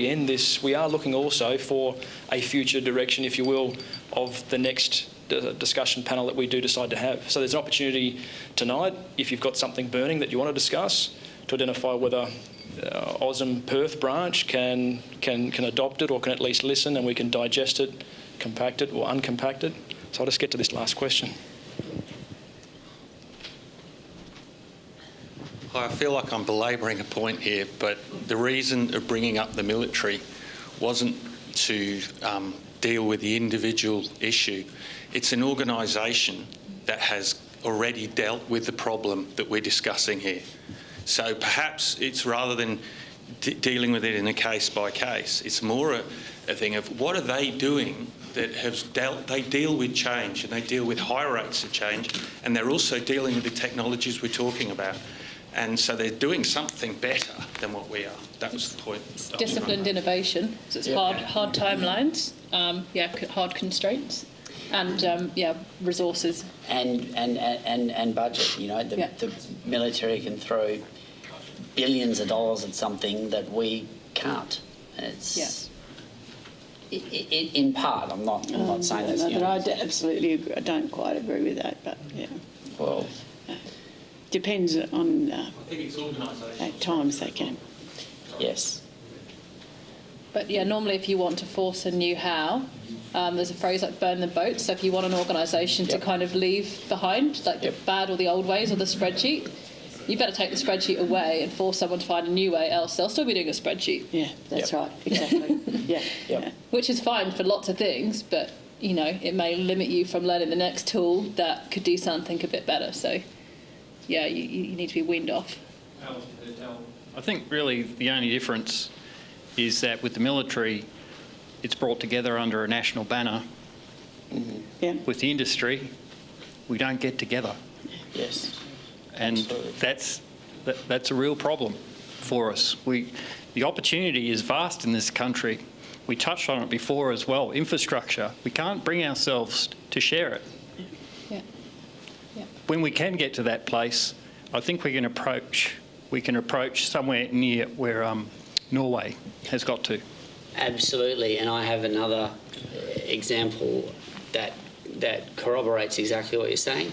Speaker 1: end this, we are looking also for a future direction, if you will, of the next discussion panel that we do decide to have. So there's an opportunity tonight, if you've got something burning that you want to discuss, to identify whether AusIIM Perth branch can adopt it or can at least listen, and we can digest it, compact it or uncompact it. So I'll just get to this last question.
Speaker 8: I feel like I'm belabouring a point here, but the reason of bringing up the military wasn't to deal with the individual issue. It's an organisation that has already dealt with the problem that we're discussing here. So perhaps it's rather than dealing with it in a case by case, it's more a thing of what are they doing that they deal with change, and they deal with high rates of change, and they're also dealing with the technologies we're talking about. And so they're doing something better than what we are. That was the point.
Speaker 6: It's disciplined innovation. So it's hard timelines, hard constraints, and resources.
Speaker 5: And budget. The military can throw billions of dollars at something that we can't. And it's in part. I'm not saying that's.
Speaker 4: But I absolutely agree. I don't quite agree with that, but yeah.
Speaker 5: Well.
Speaker 4: Depends on.
Speaker 8: I think it's organisation.
Speaker 4: At times they can.
Speaker 5: Yes.
Speaker 6: But normally if you want to force a new how, there's a phrase like burn the boat. So if you want an organisation to kind of leave behind, like the bad or the old ways or the spreadsheet, you better take the spreadsheet away and force someone to find a new way, else they'll still be doing a spreadsheet.
Speaker 4: Yeah, that's right, exactly. Yeah.
Speaker 6: Which is fine for lots of things, but, it may limit you from learning the next tool that could do something a bit better. So, you need to be weaned off.
Speaker 17: I think really the only difference is that with the military, it's brought together under a national banner.
Speaker 4: Yeah.
Speaker 17: With the industry, we don't get together.
Speaker 1: Yes.
Speaker 17: And that's a real problem for us. The opportunity is vast in this country. We touched on it before as well. Infrastructure. We can't bring ourselves to share it.
Speaker 6: Yeah. Yeah.
Speaker 17: When we can get to that place, I think we can approach somewhere near where Norway has got to.
Speaker 5: Absolutely, and I have another example that corroborates exactly what you're saying.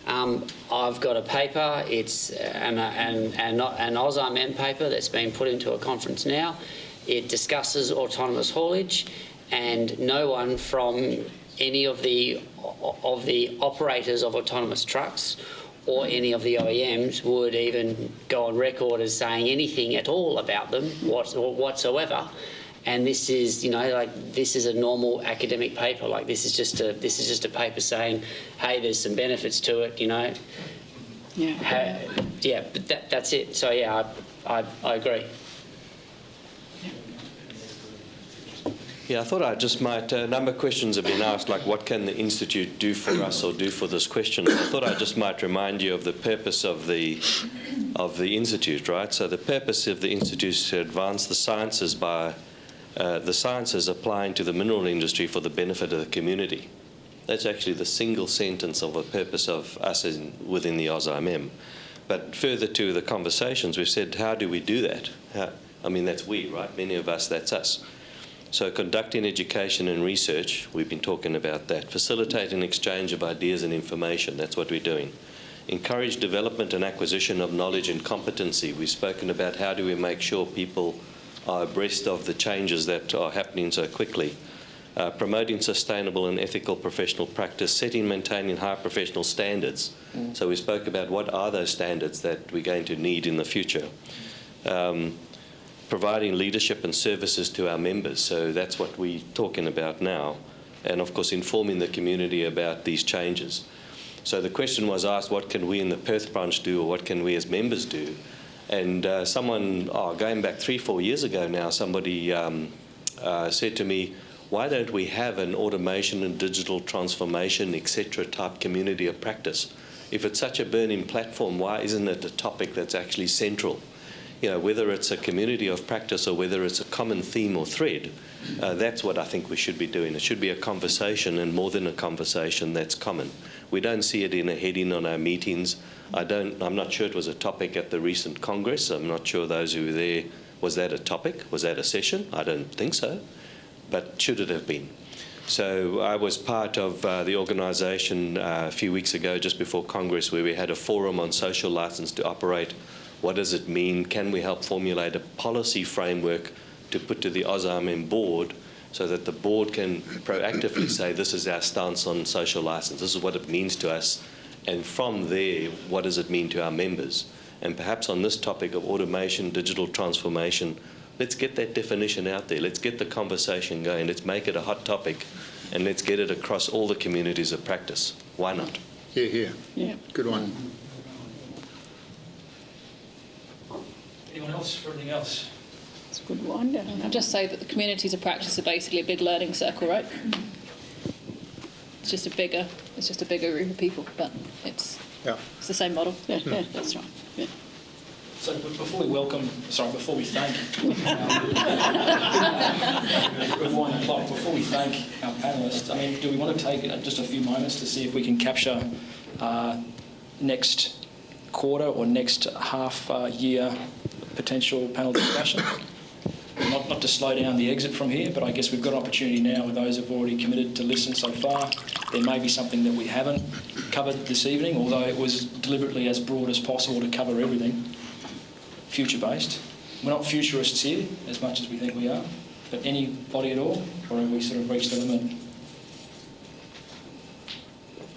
Speaker 5: I've got a paper. It's an AusIMM paper that's been put into a conference now. It discusses autonomous haulage, and no one from any of the operators of autonomous trucks or any of the OEMs would even go on record as saying anything at all about them whatsoever. And this is, this is a normal academic paper. Like this is just a paper saying, hey, there's some benefits to it,
Speaker 4: Yeah.
Speaker 5: But that's it. So yeah, I agree.
Speaker 7: Yeah, I thought I just might, a number of questions have been asked, like what can the Institute do for us or do for this question? I thought I just might remind you of the purpose of the Institute, right? So the purpose of the Institute is to advance the sciences by the sciences applying to the mineral industry for the benefit of the community. That's actually the single sentence of a purpose of us within the AusIMM. But further to the conversations, we've said, how do we do that? That's we, right? Many of us, that's us. So conducting education and research, we've been talking about that. Facilitating exchange of ideas and information, that's what we're doing. Encourage development and acquisition of knowledge and competency. We've spoken about how do we make sure people are abreast of the changes that are happening so quickly. Promoting sustainable and ethical professional practice, setting and maintaining high professional standards. So we spoke about what are those standards that we're going to need in the future. Providing leadership and services to our members. So that's what we're talking about now. And of course, informing the community about these changes. So the question was asked, what can we in the Perth branch do, or what can we as members do? And someone, going back 3-4 years ago now, somebody said to me, why don't we have an automation and digital transformation, etc. type community of practice? If it's such a burning platform, why isn't it a topic that's actually central? Whether it's a community of practice or whether it's a common theme or thread, that's what I think we should be doing. It should be a conversation, and more than a conversation, that's common. We don't see it in a heading on our meetings. I'm not sure it was a topic at the recent Congress. I'm not sure those who were there, was that a topic? Was that a session? I don't think so. But should it have been? So I was part of the organisation a few weeks ago, just before Congress, where we had a forum on social licence to operate. What does it mean? Can we help formulate a policy framework to put to the AusIMM board so that the board can proactively say, this is our stance on social licence, this is what it means to us, and from there, what does it mean to our members? And perhaps on this topic of automation, digital transformation, let's get that definition out there. Let's get the conversation going. Let's make it a hot topic, and let's get it across all the communities of practice. Why not?
Speaker 3: Yeah.
Speaker 4: Yeah.
Speaker 3: Good one.
Speaker 1: Anyone else for anything else?
Speaker 4: It's a good one.
Speaker 6: I'll just say that the communities of practice are basically a big learning circle, right? It's just a bigger group of people, but it's the same model.
Speaker 4: Yeah, that's right. Yeah.
Speaker 1: So before we thank, before we thank our panellists, do we want to take just a few moments to see if we can capture next quarter or next half year potential panel discussion? Not to slow down the exit from here, but I guess we've got an opportunity now with those who've already committed to listen so far. There may be something that we haven't covered this evening, although it was deliberately as broad as possible to cover everything future-based. We're not futurists here, as much as we think we are, but anybody at all, or have we sort of reached the limit?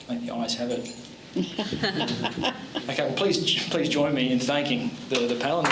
Speaker 1: I think the ayes have it. Okay, well, please join me in thanking the panel.